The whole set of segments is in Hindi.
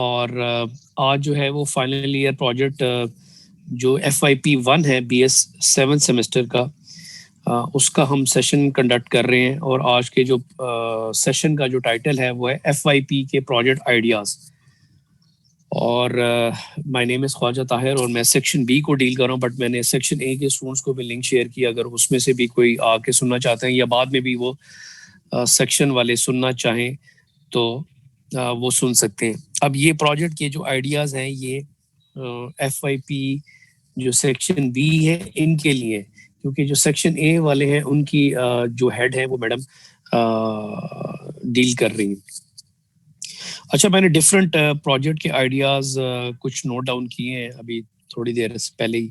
और आज जो है वो फाइनल ईयर प्रोजेक्ट जो FYP1 है BS 7 सेमेस्टर का, उसका हम सेशन कंडक्ट कर रहे हैं। और आज के जो सेशन का जो टाइटल है वो है FYP के प्रोजेक्ट आइडियाज़। और my name is Khwaja Tahir और मैं सेक्शन बी को डील कर रहा हूँ, बट मैंने सेक्शन ए के स्टूडेंट्स को भी लिंक शेयर किया। अगर उसमें से भी कोई आके सुनना चाहते हैं या बाद में भी वो सेक्शन वाले सुनना चाहें तो वो सुन सकते हैं। अब ये प्रोजेक्ट के जो आइडियाज़ हैं ये FYP जो सेक्शन बी है इनके लिए, क्योंकि जो सेक्शन ए वाले हैं उनकी जो हेड है वो मैडम डील कर रही हैं। अच्छा, मैंने डिफरेंट प्रोजेक्ट के आइडियाज़ कुछ नोट डाउन किए हैं अभी थोड़ी देर से पहले ही,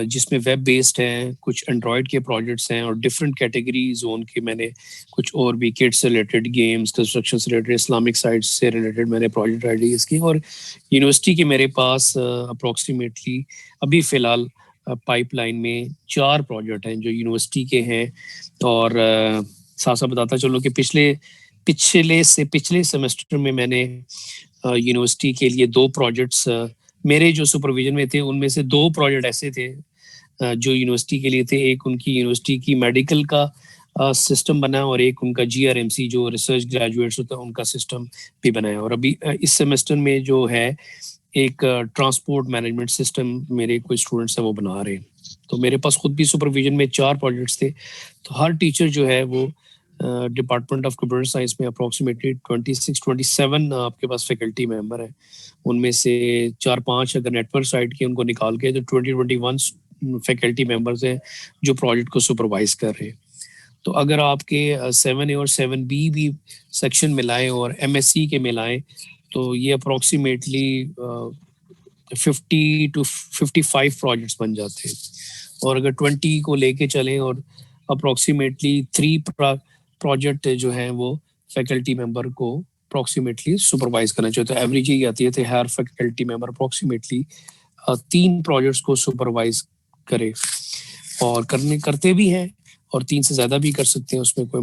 जिसमें वेब बेस्ड हैं, कुछ एंड्रॉयड के प्रोजेक्ट्स हैं और डिफरेंट कैटेगरी जोन के मैंने कुछ और भी किड्स से रिलेटेड, गेम्स, कंस्ट्रक्शन से रिलेटेड, इस्लामिक साइट्स से रिलेटेड मैंने प्रोजेक्ट आइडियाज़ किए। और यूनिवर्सिटी के मेरे पास अप्रोक्सीमेटली अभी फ़िलहाल पाइपलाइन में 4 प्रोजेक्ट हैं जो यूनिवर्सिटी के हैं। और साथ साथ बताता चलो कि पिछले सेमेस्टर में मैंने यूनिवर्सिटी के लिए 2 प्रोजेक्ट्स मेरे जो सुपरविजन में थे, उनमें से 2 प्रोजेक्ट ऐसे थे जो यूनिवर्सिटी के लिए थे। एक उनकी यूनिवर्सिटी की मेडिकल का सिस्टम बना और एक उनका GRMC जो रिसर्च ग्रेजुएट्स होता है उनका सिस्टम भी बनाया। और अभी इस सेमेस्टर में जो है एक ट्रांसपोर्ट मैनेजमेंट सिस्टम मेरे कोई स्टूडेंट्स हैं वो बना रहे हैं। तो मेरे पास खुद भी सुपरविजन में 4 प्रोजेक्ट्स थे। तो हर टीचर जो है वो डिपार्टमेंट ऑफ कंप्यूटर साइंस में अप्रोक्सीमेटली 26-27 आपके पास फैकल्टी मेंबर हैं। उनमें से 4-5 अगर नेटवर्क साइड के उनको निकाल के तो 20-21 फैकल्टी मेंबर्स हैं जो प्रोजेक्ट को सुपरवाइज कर रहे हैं। तो अगर आपके 7A और 7B भी सेक्शन मिलाएं और MSc के मिलाएं तो ये अप्रोक्सीमेटली 50 to 55 प्रोजेक्ट्स बन जाते हैं। और अगर 20 को लेके चलें और अप्रोक्सीमेटली 3 प्रोजेक्ट जो है वो फैकल्टी मेंबर को अप्रोक्सीमेटली सुपरवाइज करना चाहिए। तो एवरेज ये आती है कि हर फैकल्टी मेंबर अप्रोक्सीमेटली 3 प्रोजेक्ट्स को सुपरवाइज करे और करते भी हैं, और 3 से ज़्यादा भी कर सकते हैं, उसमें कोई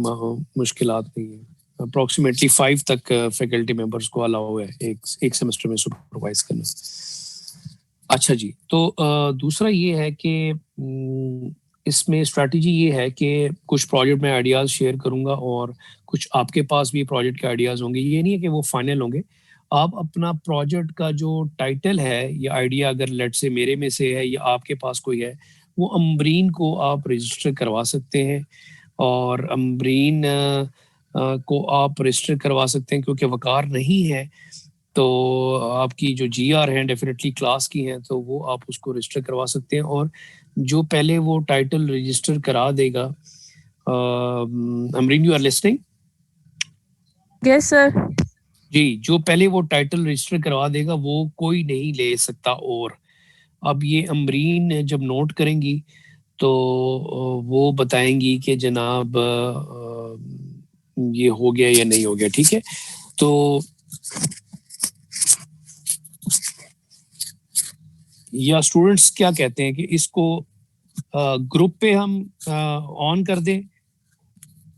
मुश्किलात नहीं है। अप्रोक्सीमेटली 5 तक फैकल्टी मेंबर्स को अलाउ है एक सेमेस्टर में सुपरवाइज करना। अच्छा जी, तो दूसरा ये है कि इसमें स्ट्रैटेजी ये है कि कुछ प्रोजेक्ट में आइडियाज़ शेयर करूंगा और कुछ आपके पास भी प्रोजेक्ट के आइडियाज़ होंगे। ये नहीं है कि वो फाइनल होंगे। आप अपना प्रोजेक्ट का जो टाइटल है या आइडिया, अगर लेट से मेरे में से है या आपके पास कोई है, वो अम्बरीन को आप रजिस्टर करवा सकते हैं। और अम्बरीन को आप रजिस्टर करवा सकते हैं क्योंकि वकार नहीं है तो आपकी जो GR हैं डेफिनेटली क्लास की हैं, तो वो आप उसको रजिस्टर करवा सकते हैं। और जो पहले वो टाइटल रजिस्टर करा देगा, Amreen you are listing? Yes sir. जी, जो पहले वो टाइटल रजिस्टर करवा देगा वो कोई नहीं ले सकता। और अब ये अमरीन जब नोट करेंगी तो वो बताएंगी कि जनाब ये हो गया या नहीं हो गया। ठीक है, तो या स्टूडेंट्स क्या कहते हैं कि इसको ग्रुप पे हम ऑन कर दें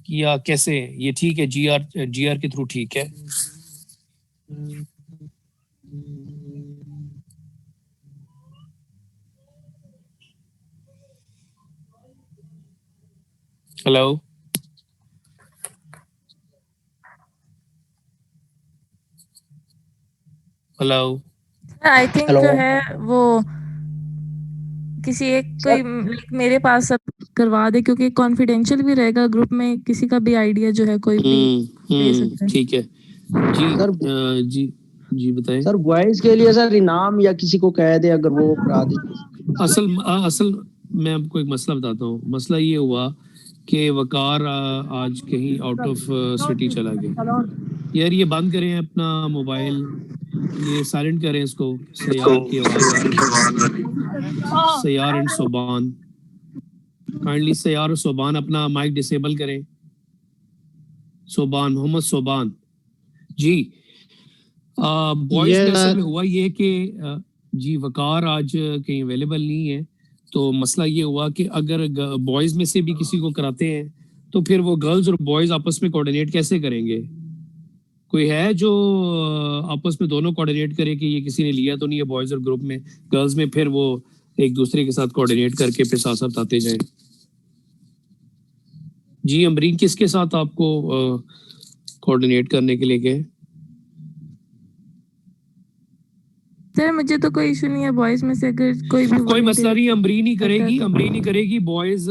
या कैसे? ये ठीक है, GR के थ्रू ठीक है। हेलो हेलो आई थिंक जो है वो किसी एक कोई मेरे पास सब करवा दे, क्योंकि कॉन्फिडेंशियल भी रहेगा, ग्रुप में किसी का भी आइडिया जो है कोई भी दे सकता है। ठीक है जी सर। जी बताएं सर। वॉइस के लिए सर इनाम या किसी को कह दे अगर वो करा दे। असल मैं आपको एक मसला बताता हूँ। मसला ये हुआ कि वकार आज कहीं आउट ऑफ सिटी चला गया। यार ये बंद करें अपना मोबाइल, ये साइलेंट करें इसको। सयार की आवाज आ रही है, सयार एंड सोबान। काइंडली सयार और सोबान अपना माइक डिसेबल करें। सोबान, मोहम्मद सोबान जी। बॉयज में असल में हुआ ये कि जी वकार आज कहीं अवेलेबल नहीं है। तो मसला ये हुआ कि अगर बॉयज में से भी किसी को कराते हैं तो फिर वो गर्ल्स और बॉयज आपस में कोऑर्डिनेट कैसे करेंगे? कोई है जो आपस में दोनों कोऑर्डिनेट करे कि ये किसी ने लिया तो नहीं है बॉयज और ग्रुप में, गर्ल्स में, फिर वो एक दूसरे के साथ कोऑर्डिनेट करके फिर साथ साथ आते जाए। जी अमरीन, किसके साथ आपको कोऑर्डिनेट करने के लिए गए? सर मुझे तो कोई इशू नहीं है, बॉयज में से अगर कोई भी कोई मसला नहीं, अमरीन ही तो करेगी। बॉयज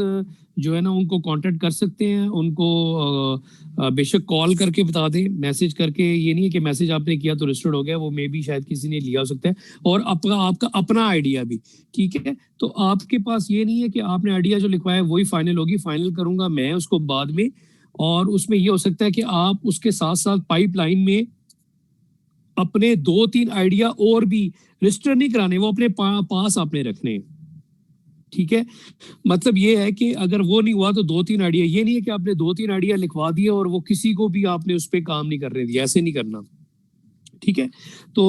जो है ना उनको कांटेक्ट कर सकते हैं, उनको बेशक कॉल करके बता दें, मैसेज करके। ये नहीं है कि मैसेज आपने किया तो रजिस्टर्ड हो गया, वो मे भी शायद किसी ने लिया हो सकता है। और आपका अपना आइडिया भी, ठीक है। तो आपके पास ये नहीं है कि आपने आइडिया जो लिखवाया वही फाइनल होगी, फाइनल करूंगा मैं उसको बाद में। और उसमें ये हो सकता है कि आप उसके साथ साथ पाइपलाइन में अपने 2-3 आइडिया और भी रजिस्टर नहीं कराने, वो अपने पास आपने रखने, ठीक है। मतलब ये है कि अगर वो नहीं हुआ तो 2-3 आइडिया, ये नहीं है कि आपने 2-3 आइडिया लिखवा दिए और वो किसी को भी आपने उस पर काम नहीं करने दिया, ऐसे नहीं करना, ठीक है। तो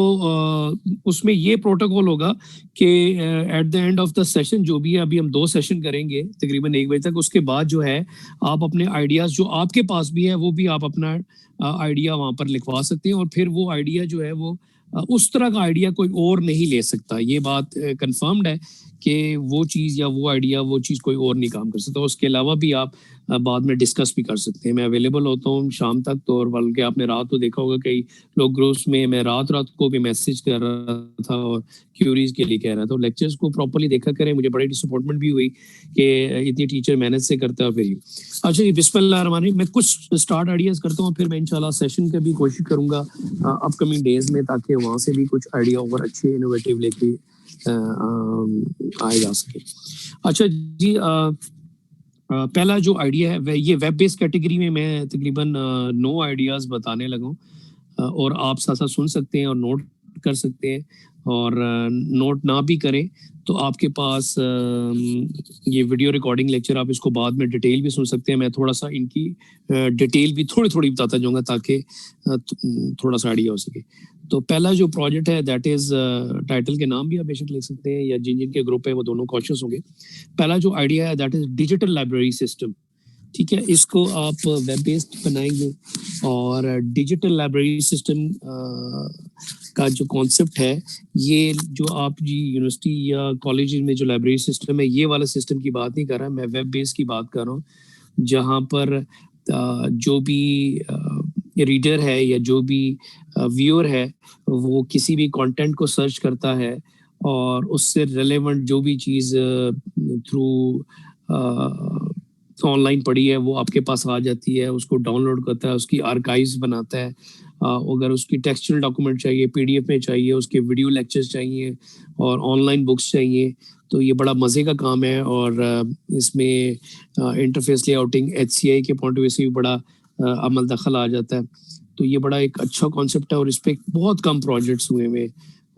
उसमें ये प्रोटोकॉल होगा कि at the end of the session, जो भी है, अभी हम 2 सेशन करेंगे तकरीबन 1 बजे तक, उसके बाद जो है आप अपने आइडियाज जो आपके पास भी है वो भी आप अपना आइडिया वहां पर लिखवा सकते हैं। और फिर वो आइडिया जो है वो उस तरह का आइडिया कोई और नहीं ले सकता, ये बात कंफर्म्ड है कि वो चीज़ या वो आइडिया, वो चीज़ कोई और नहीं काम कर सकता। उसके अलावा भी आप बाद में डिस्कस भी कर सकते हैं। मैं अवेलेबल होता हूँ शाम तक, तो और बल्कि आपने रात को देखा होगा कई लोग ग्रुप्स में, मैं रात को भी मैसेज कर रहा था और क्यूरीज के लिए कह रहा था। लेक्चर्स को प्रॉपर्ली देखा करें, मुझे बड़ी डिसअपॉइंटमेंट भी हुई कि इतनी टीचर मेहनत से करता है। फिर अच्छा जी, बिस्मिल्लाह रहमान रहीम। मैं कुछ स्टार्ट आइडियाज करता हूँ, फिर मैं इंशाल्लाह सेशन का भी कोशिश करूंगा अपकमिंग डेज में, ताकि वहाँ से भी कुछ आइडिया और अच्छे इनोवेटिव लेके आए जा सके। अच्छा जी, पहला जो आइडिया है ये वेब बेस्ड कैटेगरी में मैं तकरीबन 9 आइडियाज बताने लगा हूँ, और आप साथ साथ सुन सकते हैं और नोट कर सकते हैं। और नोट ना भी करें तो आपके पास ये वीडियो रिकॉर्डिंग लेक्चर, आप इसको बाद में डिटेल भी सुन सकते हैं। मैं थोड़ा सा इनकी डिटेल भी थोड़ी थोड़ी बताता जाऊंगा ताकि थोड़ा सा आइडिया हो सके। तो पहला जो प्रोजेक्ट है दैट इज, टाइटल के नाम भी आप बेशक लिख सकते हैं या जिन जिन के ग्रुप है वो दोनों कॉन्शियस होंगे। पहला जो आइडिया है that is digital library system, ठीक है। इसको आप वेब बेस्ड बनाएंगे और डिजिटल लाइब्रेरी सिस्टम का जो कॉन्सेप्ट है, ये जो आप जी यूनिवर्सिटी या कॉलेज में जो लाइब्रेरी सिस्टम है, ये वाला सिस्टम की बात नहीं कर रहा, मैं वेब बेस्ड की बात कर रहा हूँ, जहाँ पर जो भी रीडर है या जो भी व्यूअर है वो किसी भी कंटेंट को सर्च करता है और उससे रिलेवेंट जो भी चीज़ थ्रू ऑनलाइन पड़ी है वो आपके पास आ जाती है, उसको डाउनलोड करता है, उसकी आर्काइव्स बनाता है। अगर उसकी टेक्सचुअल डॉक्यूमेंट चाहिए, पीडीएफ में चाहिए, उसके वीडियो लेक्चर्स चाहिए और ऑनलाइन बुक्स चाहिए, तो ये बड़ा मज़े का काम है। और इसमें इंटरफेस लेआउटिंग HCI के पॉइंट ऑफ व्यू से भी बड़ा अमल दखल आ जाता है। तो ये बड़ा एक अच्छा कॉन्सेप्ट है और इस पर बहुत कम प्रोजेक्ट्स हुए हुए।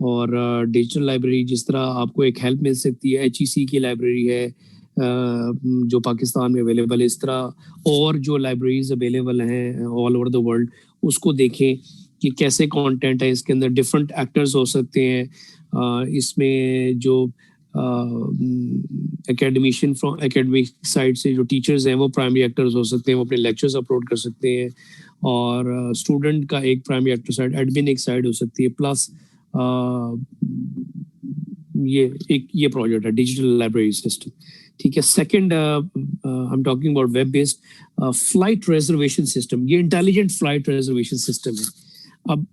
और डिजिटल लाइब्रेरी जिस तरह आपको एक हेल्प मिल सकती है, HEC की लाइब्रेरी है जो पाकिस्तान में अवेलेबल है, इस तरह और जो लाइब्रेरीज अवेलेबल हैं ऑल ओवर द वर्ल्ड, उसको देखें कि कैसे कंटेंट है। इसके अंदर डिफरेंट एक्टर्स हो सकते हैं, इसमें जो एकेडमिशियन फ्रॉम एकेडमिक साइड से जो टीचर्स हैं वो प्राइमरी एक्टर्स हो सकते हैं, वो अपने लेक्चर्स अपलोड कर सकते हैं। और स्टूडेंट का एक प्राइमरी एक्टर साइड, एडमिन एक साइड हो सकती है। प्लस ये प्रोजेक्ट है डिजिटल लाइब्रेरी सिस्टम, ठीक है। Second I am talking about web based flight reservation system. ये इंटेलिजेंट फ्लाइट रिजर्वेशन सिस्टम है। अब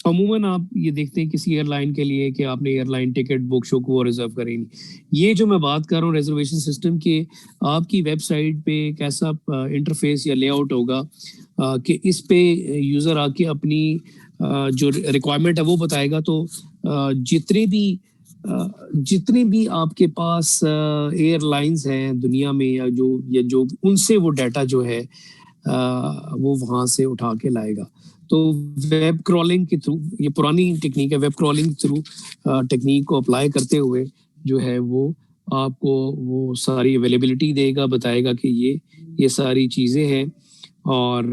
अमूमन आप ये देखते हैं किसी एयरलाइन के लिए कि आपने एयरलाइन टिकट बुक शो को रिजर्व करेंगे। ये जो मैं बात कर रहा हूँ रिजर्वेशन सिस्टम के, आपकी वेबसाइट पे कैसा इंटरफेस या लेआउट होगा कि इस पे यूज़र आके अपनी जो रिक्वायरमेंट है वो बताएगा। तो जितने भी आपके पास एयरलाइंस हैं दुनिया में या जो उनसे वो डाटा जो है वो वहाँ से उठा के लाएगा। तो वेब क्रॉलिंग के थ्रू, ये पुरानी टेक्निक है, वेब क्रॉलिंग थ्रू टेक्निक को अप्लाई करते हुए जो है वो आपको वो सारी अवेलेबिलिटी देगा, बताएगा कि ये सारी चीज़ें हैं। और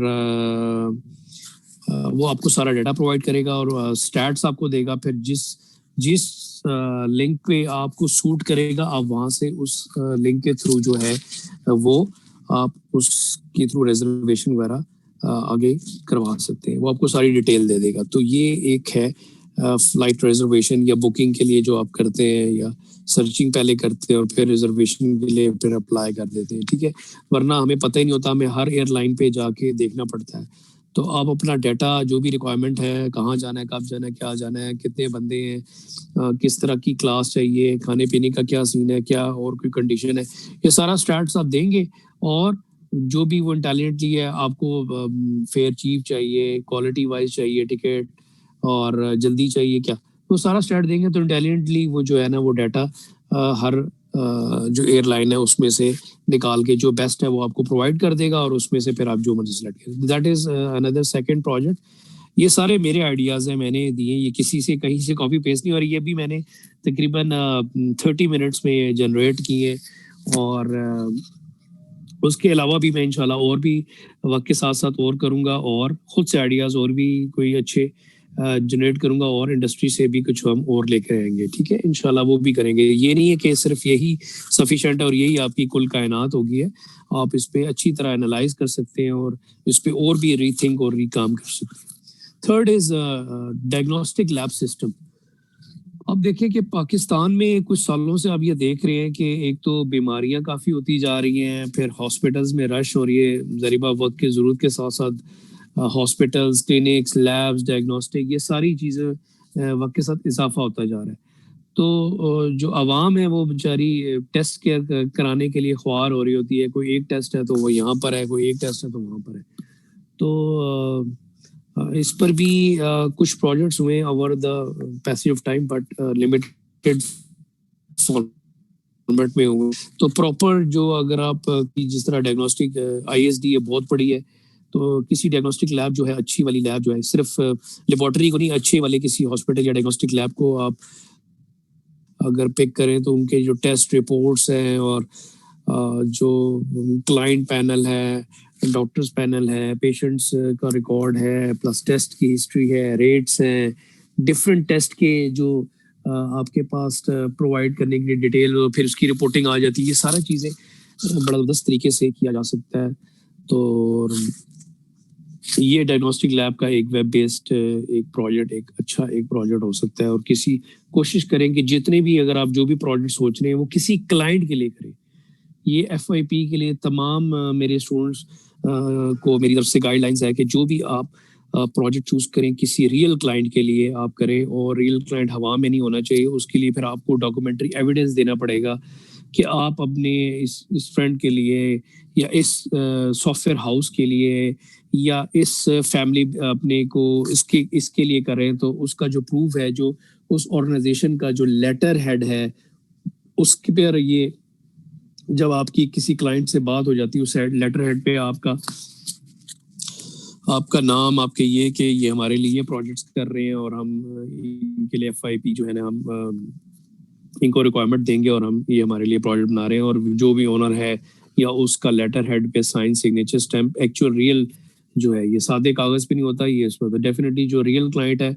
वो आपको सारा डाटा प्रोवाइड करेगा और स्टैट्स आपको देगा। फिर जिस लिंक पे आपको सूट करेगा, आप वहाँ से उस लिंक के थ्रू जो है वो आप उसके थ्रू रिजर्वेशन वगैरह आगे करवा सकते हैं, वो आपको सारी डिटेल दे देगा। तो ये एक है फ्लाइट रिजर्वेशन या बुकिंग के लिए जो आप करते हैं, या सर्चिंग पहले करते हैं और फिर रिजर्वेशन के लिए फिर अप्लाई कर देते हैं, ठीक है। वरना हमें पता ही नहीं होता, हमें हर एयरलाइन पे जाके देखना पड़ता है। तो आप अपना डाटा जो भी रिक्वायरमेंट है, कहाँ जाना है, कब जाना है, क्या जाना है, कितने बंदे हैं, किस तरह की क्लास चाहिए, खाने पीने का क्या सीन है, क्या और कोई कंडीशन है, ये सारा स्टैट्स आप देंगे। और जो भी वो इंटेलिजेंटली है, आपको फेयर चीप चाहिए, क्वालिटी वाइज चाहिए टिकट, और जल्दी चाहिए क्या, वो सारा स्टैट देंगे तो इंटेलिजेंटली वो जो है ना, वो डाटा हर जो एयरलाइन है उसमें से निकाल के जो बेस्ट है वो आपको प्रोवाइड कर देगा, और उसमें से फिर आप जो मर्जी सेलेक्ट करें। That is another second project. ये सारे मेरे आइडियाज हैं, मैंने दिए, ये किसी से कहीं से कॉपी पेस्ट नहीं, और ये भी मैंने तकरीबन 30 मिनट्स में जनरेट किए। और उसके अलावा भी मैं इंशाल्लाह और भी वक्त के साथ साथ और करूँगा, और खुद से आइडियाज़ और भी कोई अच्छे जनरेट करूँगा, और इंडस्ट्री से भी कुछ हम और लेकर आएंगे, ठीक है। इंशाल्लाह वो भी करेंगे। ये नहीं है कि सिर्फ यही सफिशिएंट है और यही आपकी कुल कायनात होगी है। आप इस पे अच्छी तरह एनालाइज कर सकते हैं और इस पे और भी रीथिंक और रीकाम कर सकते हैं। Third is diagnostic lab system. अब देखिए कि पाकिस्तान में कुछ सालों से आप ये देख रहे हैं कि एक तो बीमारियां काफ़ी होती जा रही हैं, फिर हॉस्पिटल्स में रश हो रही है ज़रीबा वक्त की ज़रूरत के साथ साथ हॉस्पिटल्स, क्लिनिक्स, लैब्स, डायग्नोस्टिक, ये सारी चीज़ें वक्त के साथ इजाफा होता जा रहा है। तो जो आवाम है वो बेचारी टेस्ट कराने के लिए ख्वार हो रही होती है। कोई एक टेस्ट है तो वो यहाँ पर है, कोई एक टेस्ट है तो वहाँ पर है। तो इस पर भी कुछ प्रोजेक्ट्स हुए over the passage of time, but limited format में हुए। तो प्रॉपर जो अगर आप जिस तरह डायग्नोस्टिक ISD है बहुत बड़ी है, तो किसी डायग्नोस्टिक लैब जो है, अच्छी वाली लैब जो है, सिर्फ लेबोरेटरी को नहीं, अच्छे वाले किसी हॉस्पिटल या डायग्नोस्टिक लैब को आप अगर पिक करें तो उनके जो टेस्ट रिपोर्ट्स हैं और जो क्लाइंट पैनल है, डॉक्टर्स पैनल है, पेशेंट्स का रिकॉर्ड है, प्लस टेस्ट की हिस्ट्री है, रेट्स हैं, डिफरेंट टेस्ट के जो आपके पास प्रोवाइड करने के लिए डिटेल, फिर उसकी रिपोर्टिंग आ जाती है। ये सारा चीज़ें बड़ा ज़बरदस्त तरीके से किया जा सकता है। तो ये डायग्नोस्टिक लैब का एक वेब बेस्ड एक प्रोजेक्ट, एक अच्छा एक प्रोजेक्ट हो सकता है। और किसी कोशिश करें कि जितने भी, अगर आप जो भी प्रोजेक्ट सोच रहे हैं वो किसी क्लाइंट के लिए करें। ये FYP के लिए तमाम मेरे स्टूडेंट्स को मेरी तरफ से गाइडलाइंस है कि जो भी आप प्रोजेक्ट चूज करें किसी रियल क्लाइंट के लिए आप करें, और रियल क्लाइंट हवा में नहीं होना चाहिए। उसके लिए फिर आपको डॉक्यूमेंट्री एविडेंस देना पड़ेगा कि आप अपने इस फ्रेंड के लिए, या इस सॉफ्टवेयर हाउस के लिए, या इस फैमिली अपने को इसके लिए कर रहे हैं, तो उसका जो प्रूफ है, जो उस ऑर्गेनाइजेशन का जो लेटर हेड है, उसके पर ये जब आपकी किसी क्लाइंट से बात हो जाती है, उस लेटर हेड पे आपका नाम, आपके ये हमारे लिए प्रोजेक्ट्स कर रहे हैं और हम इनके लिए FYP जो है ना, हम इनको रिक्वायरमेंट देंगे और हम ये हमारे लिए प्रोजेक्ट बना रहे हैं। और जो भी ओनर है या उसका लेटर हेड पे sign, signature, stamp, actual real जो है, ये सादे कागज पे नहीं होता, ये इसमें तो डेफिनेटली जो रियल क्लाइंट है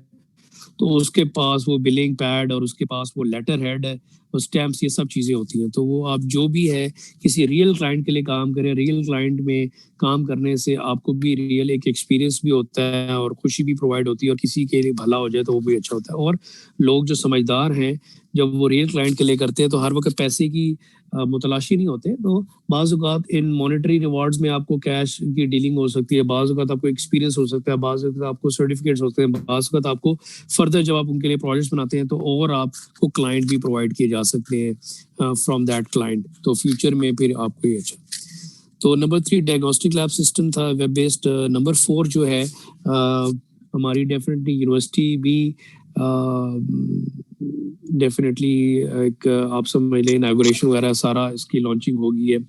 तो उसके पास वो बिलिंग पैड और उसके पास वो लेटर हेड है, वो स्टैम्प्स, ये सब चीज़ें होती हैं। तो वो आप जो भी है किसी रियल क्लाइंट के लिए काम करें। रियल क्लाइंट में काम करने से आपको भी रियल एक एक्सपीरियंस भी होता है और खुशी भी प्रोवाइड होती है, और किसी के लिए भला हो जाए तो वो भी अच्छा होता है। और लोग जो समझदार हैं, जब वो रियल क्लाइंट के लिए करते हैं तो हर वक्त पैसे की मुतलाशी नहीं होते। तो बाज़ औक़ात इन मॉनेटरी रिवार्ड्स में आपको कैश की डीलिंग हो सकती है, बाज़ औक़ात आपको एक्सपीरियंस हो सकता है, बाज़ औक़ात आपको सर्टिफिकेट्स होते हैं, बाज़ औक़ात आपको फर्दर जब आप उनके लिए प्रोजेक्ट्स बनाते हैं तो और आपको क्लाइंट भी प्रोवाइड किए जा सकते हैं फ्रॉम दैट क्लाइंट। तो फ्यूचर में फिर आपको ये अच्छा। तो नंबर 3 डायग्नोस्टिक लैब सिस्टम था, वेब बेस्ड। नंबर 4 जो है हमारी डेफिनेटली यूनिवर्सिटी भी डेफिनेटली एक आप समझ लें इनॉग्रेशन वगैरह सारा इसकी लॉन्चिंग हो गई है।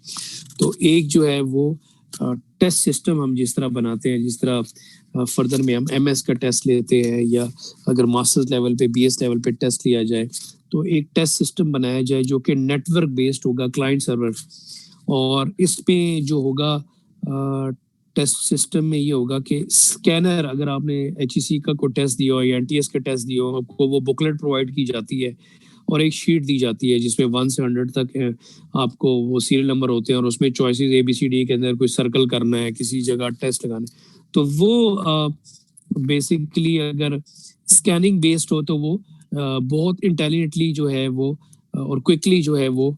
तो एक जो है वो टेस्ट सिस्टम हम जिस तरह बनाते हैं, जिस तरह फर्दर में हम MS का टेस्ट लेते हैं, या अगर मास्टर्स लेवल पे, BS लेवल पे टेस्ट लिया जाए, तो एक टेस्ट सिस्टम बनाया जाए जो कि नेटवर्क बेस्ड होगा, क्लाइंट सर्वर। और इस पे जो होगा टेस्ट सिस्टम में ये होगा कि स्कैनर, अगर आपने HEC का कोई टेस्ट दिया हो या NTS का टेस्ट दिया हो, आपको वो बुकलेट प्रोवाइड की जाती है और एक शीट दी जाती है जिसमें 1 से 100 तक आपको वो सीरियल नंबर होते हैं, और उसमें चॉइसेस ABCD के अंदर कोई सर्कल करना है, किसी जगह टेस्ट लगाना है। तो वो बेसिकली अगर स्कैनिंग बेस्ड हो तो वो बहुत इंटेलिजेंटली जो है वो और क्विकली जो है वो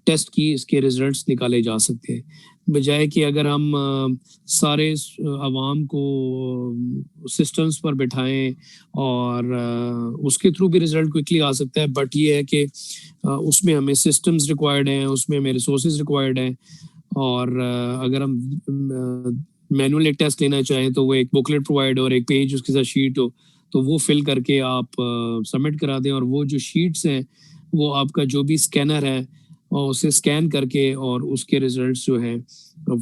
टेस्ट की इसके रिजल्ट्स निकाले जा सकते हैं, बजाय कि अगर हम सारे आवाम को सिस्टम्स पर बिठाएं और उसके थ्रू भी रिजल्ट क्विकली आ सकता है, बट ये है कि उसमें हमें सिस्टम्स रिक्वायर्ड हैं, उसमें हमें रिसोर्सेज रिक्वायर्ड हैं, और अगर हम मैनुअल एक टेस्ट लेना चाहें तो वो एक बुकलेट प्रोवाइड और एक पेज उसके साथ शीट हो, तो वो फिल करके आप सबमिट करा दें, और वो जो शीट्स हैं वो आपका जो भी स्कैनर है और उसे स्कैन करके और उसके रिजल्ट्स जो हैं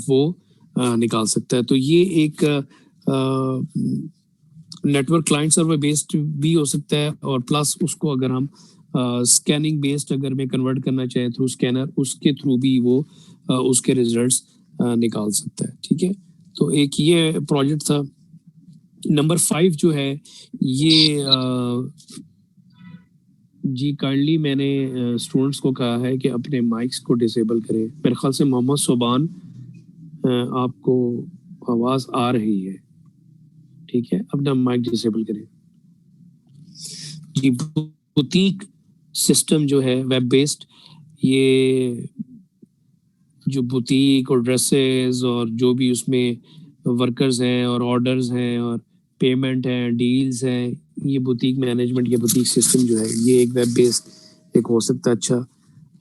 वो निकाल सकता है। तो ये एक नेटवर्क क्लाइंट सर्वर बेस्ड भी हो सकता है, और प्लस उसको अगर हम स्कैनिंग बेस्ड अगर मैं कन्वर्ट करना चाहे थ्रू स्कैनर, उसके थ्रू भी वो उसके रिजल्ट्स निकाल सकता है। ठीक है, तो एक ये प्रोजेक्ट था। नंबर 5 जो है ये जी काइंडली मैंने स्टूडेंट्स को कहा है कि अपने माइक्स को डिसेबल करें। मेरे ख्याल से मोहम्मद सोबान आपको आवाज आ रही है, ठीक है, अपना माइक डिसेबल करें जी। बुटीक सिस्टम जो है वेब बेस्ड, ये जो बुटीक और ड्रेसेस और जो भी उसमें वर्कर्स हैं और ऑर्डर्स हैं और पेमेंट हैं, डील्स हैं, ये बुटीक मैनेजमेंट या बुटीक सिस्टम जो है ये एक वेब बेस्ड एक हो सकता है अच्छा।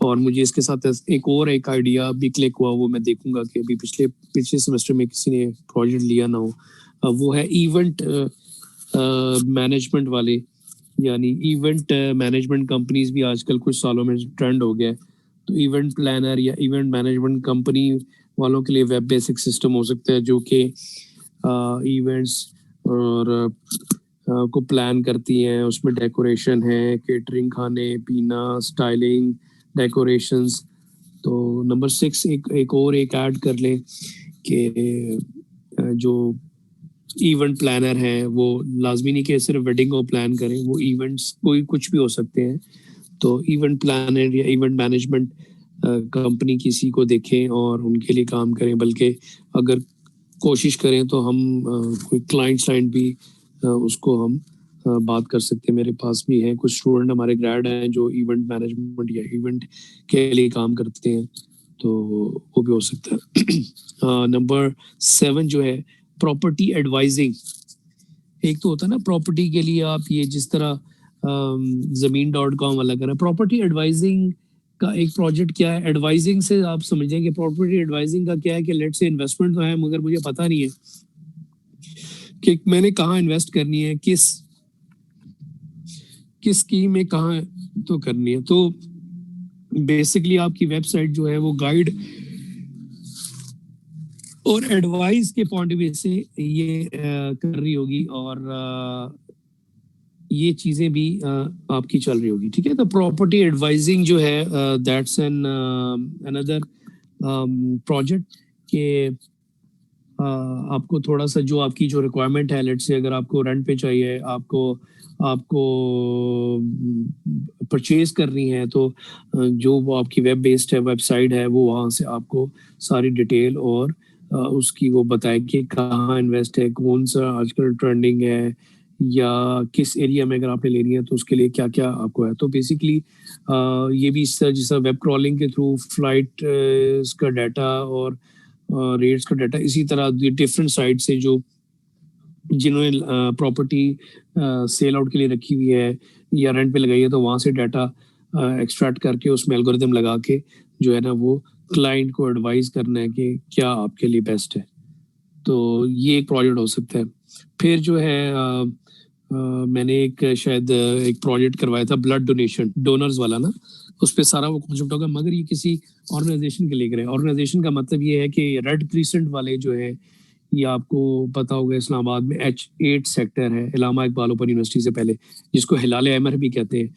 और मुझे इसके साथ एक आइडिया भी क्लिक हुआ, वो मैं देखूंगा कि अभी पिछले सेमेस्टर में किसी ने प्रोजेक्ट लिया ना हो, वो है इवेंट मैनेजमेंट वाले, यानी इवेंट मैनेजमेंट कंपनीज भी आजकल कुछ सालों में ट्रेंड हो गया है। तो इवेंट प्लानर या इवेंट मैनेजमेंट कंपनी वालों के लिए वेब बेसिक सिस्टम हो सकता है जो कि इवेंट्स और को प्लान करती हैं, उसमें डेकोरेशन है, केटरिंग, खाने पीना, स्टाइलिंग, डेकोरेशंस। तो नंबर 6 एक और ऐड कर लें कि जो इवेंट प्लानर हैं वो लाजमी नहीं कि सिर्फ वेडिंग को प्लान करें, वो इवेंट्स कोई कुछ भी हो सकते हैं। तो इवेंट प्लानर या इवेंट मैनेजमेंट कंपनी किसी को देखें और उनके लिए काम करें, बल्कि अगर कोशिश करें तो हम कोई क्लाइंट भी उसको हम बात कर सकते हैं। मेरे पास भी हैं कुछ स्टूडेंट हमारे ग्रेड हैं जो इवेंट मैनेजमेंट या इवेंट के लिए काम करते हैं, तो वो भी हो सकता है। नंबर 7 जो है प्रॉपर्टी एडवाइजिंग। एक तो होता है ना प्रॉपर्टी के लिए आप ये जिस तरह ज़मीन.com वाला कर रहे हैं, प्रॉपर्टी एडवाइजिंग का एक प्रोजेक्ट क्या है। एडवाइजिंग से आप समझें कि प्रॉपर्टी एडवाइजिंग का क्या है कि लेट्स से इन्वेस्टमेंट तो है मगर मुझे पता नहीं है कि मैंने कहाँ इन्वेस्ट करनी है, किस स्कीम में कहाँ तो करनी है। तो बेसिकली आपकी वेबसाइट जो है वो गाइड और एडवाइस के पॉइंट ऑफ व्यू से ये कर रही होगी, और ये चीजें भी आपकी चल रही होगी। ठीक है, तो प्रॉपर्टी एडवाइजिंग जो है दैट्स एन अनदर प्रोजेक्ट के आपको थोड़ा सा जो आपकी जो रिक्वायरमेंट है, लेट्स से अगर आपको रेंट पे चाहिए, आपको परचेज करनी है, तो जो वो आपकी वेब बेस्ड है वेबसाइट है वो वहाँ से आपको सारी डिटेल और उसकी वो बताए कि कहाँ इन्वेस्ट है, कौन सा आजकल ट्रेंडिंग है, या किस एरिया में अगर आपने लेनी है तो उसके लिए क्या क्या आपको है। तो बेसिकली ये भी इस तरह जैसा वेब क्रॉलिंग के थ्रू फ्लाइट का डाटा और रेट्स का डाटा, इसी तरह डिफरेंट साइट से जो जिन्होंने प्रॉपर्टी सेल आउट के लिए रखी हुई है या रेंट पे लगाई है, तो वहाँ से डाटा एक्सट्रैक्ट करके उसमें एल्गोरिथम लगा के जो है ना वो क्लाइंट को एडवाइस करना है कि क्या आपके लिए बेस्ट है। तो ये एक प्रोजेक्ट हो सकता है। फिर जो है मैंने शायद एक प्रोजेक्ट करवाया था ब्लड डोनेशन, डोनर्स वाला ना, उस पर सारा वो कॉन्सेप्ट होगा, मगर ये किसी ऑर्गेनाइजेशन के लिए करे। ऑर्गेनाइजेशन का मतलब ये है कि रेड क्रिसेंट वाले जो है, ये आपको पता होगा इस्लामाबाद में H8 सेक्टर है, इलामा इकबाल ओपन यूनिवर्सिटी से पहले, जिसको हिलाल अहमर भी कहते हैं।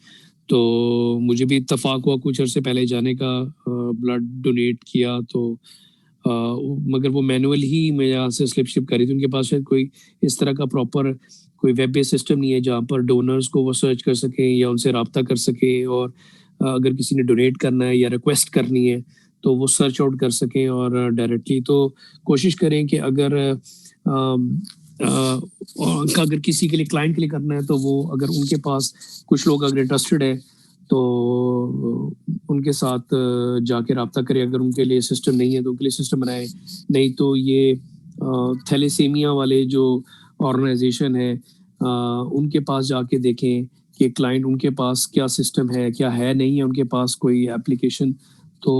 तो मुझे भी इत्तफाक हुआ कुछ अर्से पहले जाने का, ब्लड डोनेट किया, तो मगर वो मैनुअल ही मैं यहाँ से स्लिप करी थी। उनके पास शायद कोई इस तरह का प्रॉपर कोई वेब बेस्ड सिस्टम नहीं है जहाँ पर डोनर्स को वो सर्च कर सके या उनसे रब्ता कर सके, और अगर किसी ने डोनेट करना है या रिक्वेस्ट करनी है तो वो सर्च आउट कर सकें और डायरेक्टली। तो कोशिश करें कि अगर अगर किसी के लिए क्लाइंट के लिए करना है तो वो अगर उनके पास कुछ लोग अगर इंटरेस्टेड है तो उनके साथ जाके रब्ता करें। अगर उनके लिए सिस्टम नहीं है तो उनके लिए सिस्टम बनाए, नहीं तो ये थैलेसीमिया वाले जो ऑर्गेनाइजेशन है उनके पास जाके देखें कि क्लाइंट उनके पास क्या सिस्टम है, क्या है नहीं है उनके पास कोई एप्लीकेशन, तो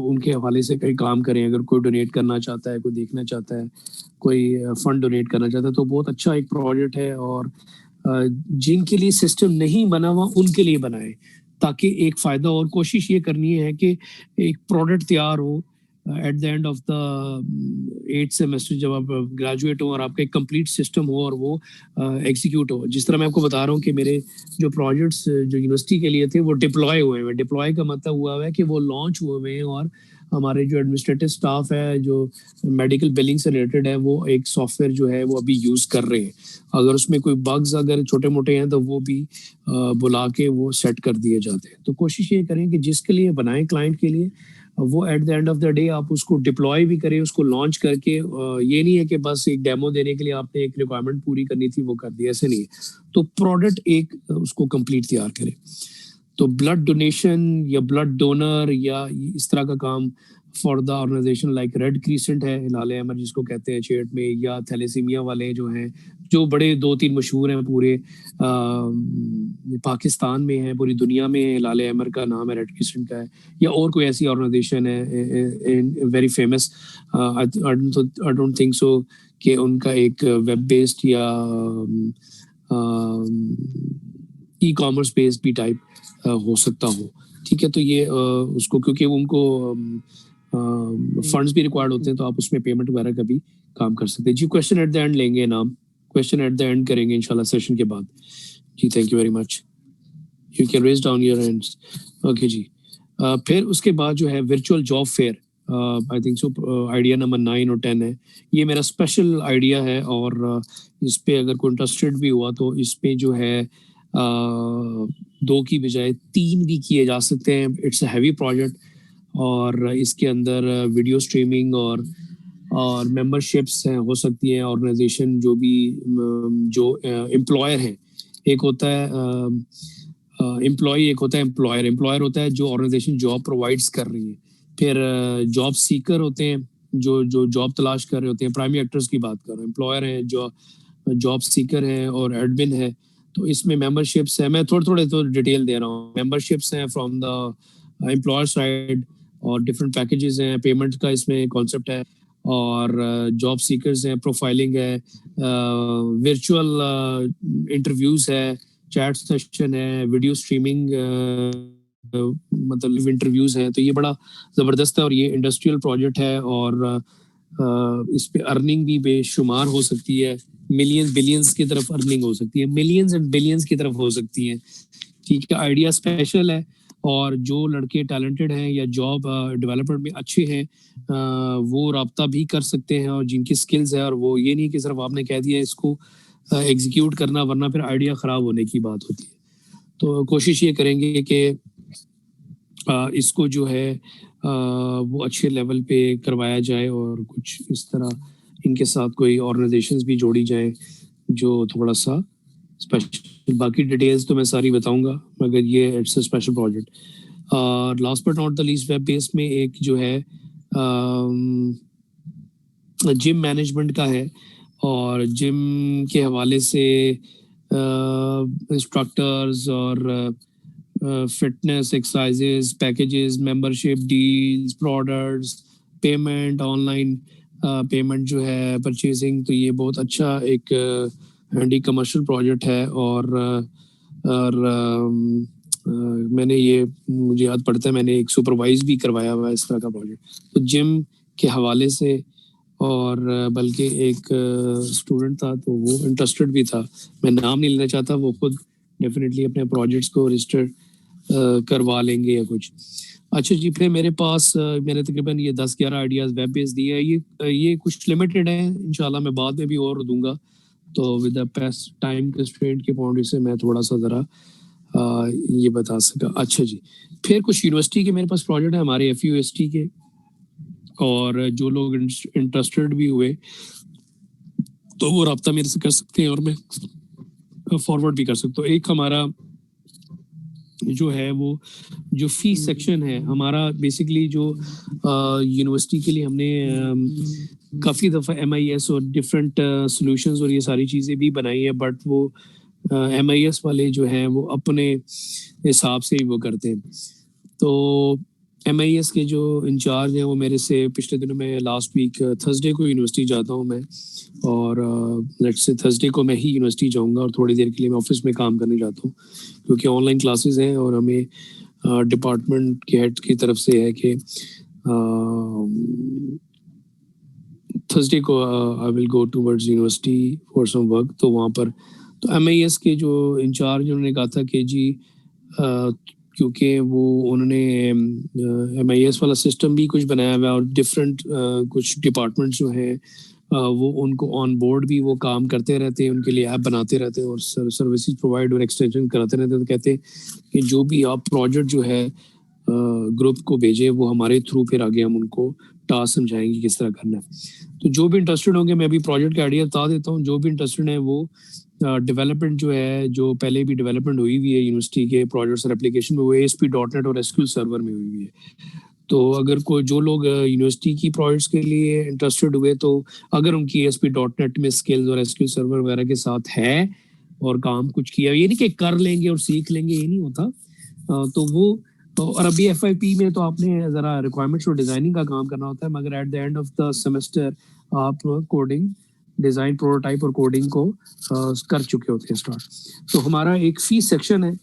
उनके हवाले से कई काम करें। अगर कोई डोनेट करना चाहता है, कोई देखना चाहता है, कोई फंड डोनेट करना चाहता है तो बहुत अच्छा एक प्रोजेक्ट है। और जिनके लिए सिस्टम नहीं बना हुआ उनके लिए बनाए, ताकि एक फ़ायदा और कोशिश ये करनी है कि एक प्रोडक्ट तैयार हो at the end of the 8th semester, जब आप ग्रेजुएट हो और आपका एक कंप्लीट सिस्टम हो और वो एग्जीक्यूट हो। जिस तरह मैं आपको बता रहा हूँ कि मेरे जो प्रोजेक्ट्स जो यूनिवर्सिटी के लिए थे वो डिप्लॉय हुए हैं। डिप्लॉय का मतलब हुआ है कि वो लॉन्च हुए हैं और हमारे जो एडमिनिस्ट्रेटिव स्टाफ है जो मेडिकल बिलिंग से रिलेटेड है वो एक सॉफ्टवेयर जो है वो अभी यूज़ कर रहे हैं। अगर उसमें कोई बग्स अगर छोटे मोटे हैं तो वो भी बुला के वो सेट कर दिए जाते हैं। तो कोशिश ये करें कि जिसके लिए बनाएं क्लाइंट के लिए, वो at the end of the day आप उसको डिप्लॉय भी करें, उसको लॉन्च करके। ये नहीं है कि बस एक डेमो देने के लिए आपने एक रिक्वायरमेंट पूरी करनी थी वो कर दी, ऐसे नहीं है। तो प्रोडक्ट एक उसको कंप्लीट तैयार करें। तो ब्लड डोनेशन या ब्लड डोनर या इस तरह का काम for the organisation like red crescent है, हिलाल अहमद जिसको कहते हैं चेट में, या थैलेसीमिया वाले जो हैं, जो बड़े 2-3 मशहूर हैं पूरे पाकिस्तान में है, पूरी दुनिया में है। हिलाल अहमद का नाम है, रेड क्रीसेंट का है, या और कोई ऐसी ऑर्गेनाइजेशन है very famous, I don't think so कि उनका एक वेब बेस्ड या ई कॉमर्स बेस्ड भी टाइप हो सकता हो। ठीक है, तो ये उसको क्योंकि उनको फंड्स भी रिक्वायर्ड होते हैं तो आप उसमें पेमेंट वगैरह का भी काम कर सकते हैं। जी क्वेश्चन एट द एंड लेंगे, नाम क्वेश्चन एट द एंड करेंगे इंशाल्लाह सेशन के बाद। जी thank you very much, you can raise down your hands. Okay जी, फिर उसके बाद जो है virtual job fair, I think so idea number 9 और 10 है। ये मेरा स्पेशल आइडिया है और इस पे अगर कोई इंटरेस्टेड भी हुआ तो इस पे जो है 2 की बजाय 3 भी किए जा सकते हैं। इट्स अ हैवी प्रोजेक्ट और इसके अंदर वीडियो स्ट्रीमिंग और मेंबरशिप्स हैं, हो सकती हैं। ऑर्गेनाइजेशन जो भी जो एम्प्लॉयर है, एक होता है एम्प्लॉय, एक होता है एम्प्लॉयर। एम्प्लॉयर होता है जो ऑर्गेनाइजेशन जॉब प्रोवाइड्स कर रही है। फिर जॉब सीकर होते हैं जो जो जॉब तलाश कर रहे होते हैं। प्राइमरी एक्टर्स की बात कर रहा हूँ। एम्प्लॉयर हैं जो जॉब सीकर हैं और एडमिन है। तो इसमें मेंबरशिप्स है, मैं थोड़े तो डिटेल दे रहा हूँ। मेंबरशिप्स हैं फ्रॉम द एम्प्लॉयर साइड और डिफरेंट पैकेजेस हैं। पेमेंट का इसमें कॉन्सेप्ट है और जॉब सीकर्स हैं, प्रोफाइलिंग है, वर्चुअल इंटरव्यूज है, चैट सेशन है, वीडियो स्ट्रीमिंग मतलब इंटरव्यूज हैं। तो ये बड़ा ज़बरदस्त है और ये इंडस्ट्रियल प्रोजेक्ट है और इस पे अर्निंग भी बेशुमार हो सकती है। मिलियंस बिलियंस की तरफ अर्निंग हो सकती है, मिलियंस एंड बिलियंस की तरफ हो सकती है। ठीक है, आइडिया स्पेशल है और जो लड़के टैलेंटेड हैं या जॉब डेवलपमेंट में अच्छे हैं वो रब्ता भी कर सकते हैं और जिनकी स्किल्स है। और वो ये नहीं कि सिर्फ आपने कह दिया इसको एग्जीक्यूट करना, वरना फिर आइडिया ख़राब होने की बात होती है। तो कोशिश ये करेंगे कि इसको जो है वो अच्छे लेवल पे करवाया जाए और कुछ इस तरह इनके साथ कोई ऑर्गेनाइजेशंस भी जोड़ी जाए जो थोड़ा सा स्पेशल। बाकी डिटेल्स तो मैं सारी बताऊंगा, मगर ये it's a special project. Last but not the least, web base में एक जो है जिम मैनेजमेंट का है और जिम के हवाले से इंस्ट्रक्टर्स और fitness exercises, packages, membership deals, products, payment, online payment जो है, परचेजिंग। तो ये बहुत अच्छा एक हैंडी कमर्शियल प्रोजेक्ट है और मैंने ये, मुझे याद पड़ता है मैंने एक सुपरवाइज भी करवाया हुआ है इस तरह का प्रोजेक्ट। तो जिम के हवाले से और बल्कि एक स्टूडेंट था तो वो इंटरेस्टेड भी था, मैं नाम नहीं लेना चाहता, वो खुद डेफिनेटली अपने प्रोजेक्ट्स को रजिस्टर करवा लेंगे या कुछ। अच्छा जी, फिर मेरे पास मैंने तकरीबन ये 10-11 आइडियाज़ वेब बेस दिए हैं। ये कुछ लिमिटेड है, इंशाल्लाह मैं बाद में भी और दूंगा। तो with the best time constraint के पॉइंट से मैं थोड़ा सा ज़रा ये बता सका। अच्छा जी, फिर कुछ यूनिवर्सिटी के मेरे पास प्रोजेक्ट है, हमारे FUST के, और जो लोग इंटरेस्टेड भी हुए तो वो रब्ता मेरे से कर सकते हैं और मैं फॉरवर्ड भी कर सकता हूँ। एक हमारा जो है वो जो फी सेक्शन है हमारा, बेसिकली जो यूनिवर्सिटी के लिए हमने काफ़ी दफ़ा MIS और डिफरेंट सॉल्यूशंस और ये सारी चीज़ें भी बनाई है, बट वो MIS वाले जो हैं वो अपने हिसाब से ही वो करते हैं। तो MIS के जो इंचार्ज हैं वो मेरे से पिछले दिनों में लास्ट वीक थर्सडे को यूनिवर्सिटी जाता हूँ मैं, और लेट्स से थर्सडे को मैं ही यूनिवर्सिटी जाऊँगा और थोड़ी देर के लिए मैं ऑफिस में काम करने जाता हूँ, क्योंकि ऑनलाइन क्लासेस हैं और हमें डिपार्टमेंट के हेड की तरफ से है कि थर्सडे को I will go towards university for some work. तो वहाँ पर तो MIS के जो इंचार्ज उन्होंने कहा था कि जी क्योंकि वो उन्होंने MIS वाला सिस्टम भी कुछ बनाया हुआ है और डिफरेंट कुछ डिपार्टमेंट जो हैं वो उनको ऑन बोर्ड भी वो काम करते रहते हैं, उनके लिए ऐप बनाते रहते हैं और सर्विसेज प्रोवाइड और एक्सटेंशन कराते रहते हैं। तो कहते हैं कि जो भी आप प्रोजेक्ट जो है ग्रुप को भेजे वो हमारे थ्रू फिर आगे हम उनको टास्क समझाएंगे किस तरह करना है। तो जो भी इंटरेस्टेड होंगे, मैं अभी प्रोजेक्ट का आइडिया बता देता हूँ, जो भी इंटरेस्टेड है वो डेवलपमेंट जो है, जो पहले भी डेवलपमेंट हुई हुई है यूनिवर्सिटी के प्रोजेक्ट्स और एप्लीकेशन में, वो ASP.NET और SQL सर्वर में हुई हुई है। तो अगर कोई जो लोग यूनिवर्सिटी की प्रोजेक्ट्स के लिए इंटरेस्टेड हुए, तो अगर उनकी ASP.NET में स्किल्स और SQL सर्वर वगैरह के साथ है और काम कुछ किया, ये नहीं कि कर लेंगे और सीख लेंगे, ये नहीं होता। तो वो तो और अभी FIP में तो आपने ज़रा रिक्वायरमेंट्स और डिज़ाइनिंग का काम करना होता है, मगर at the end of the semester आप कोडिंग, डिज़ाइन, प्रोटोटाइप और कोडिंग को कर चुके होते हैं स्टार्ट। तो हमारा एक फ़ी सेक्शन है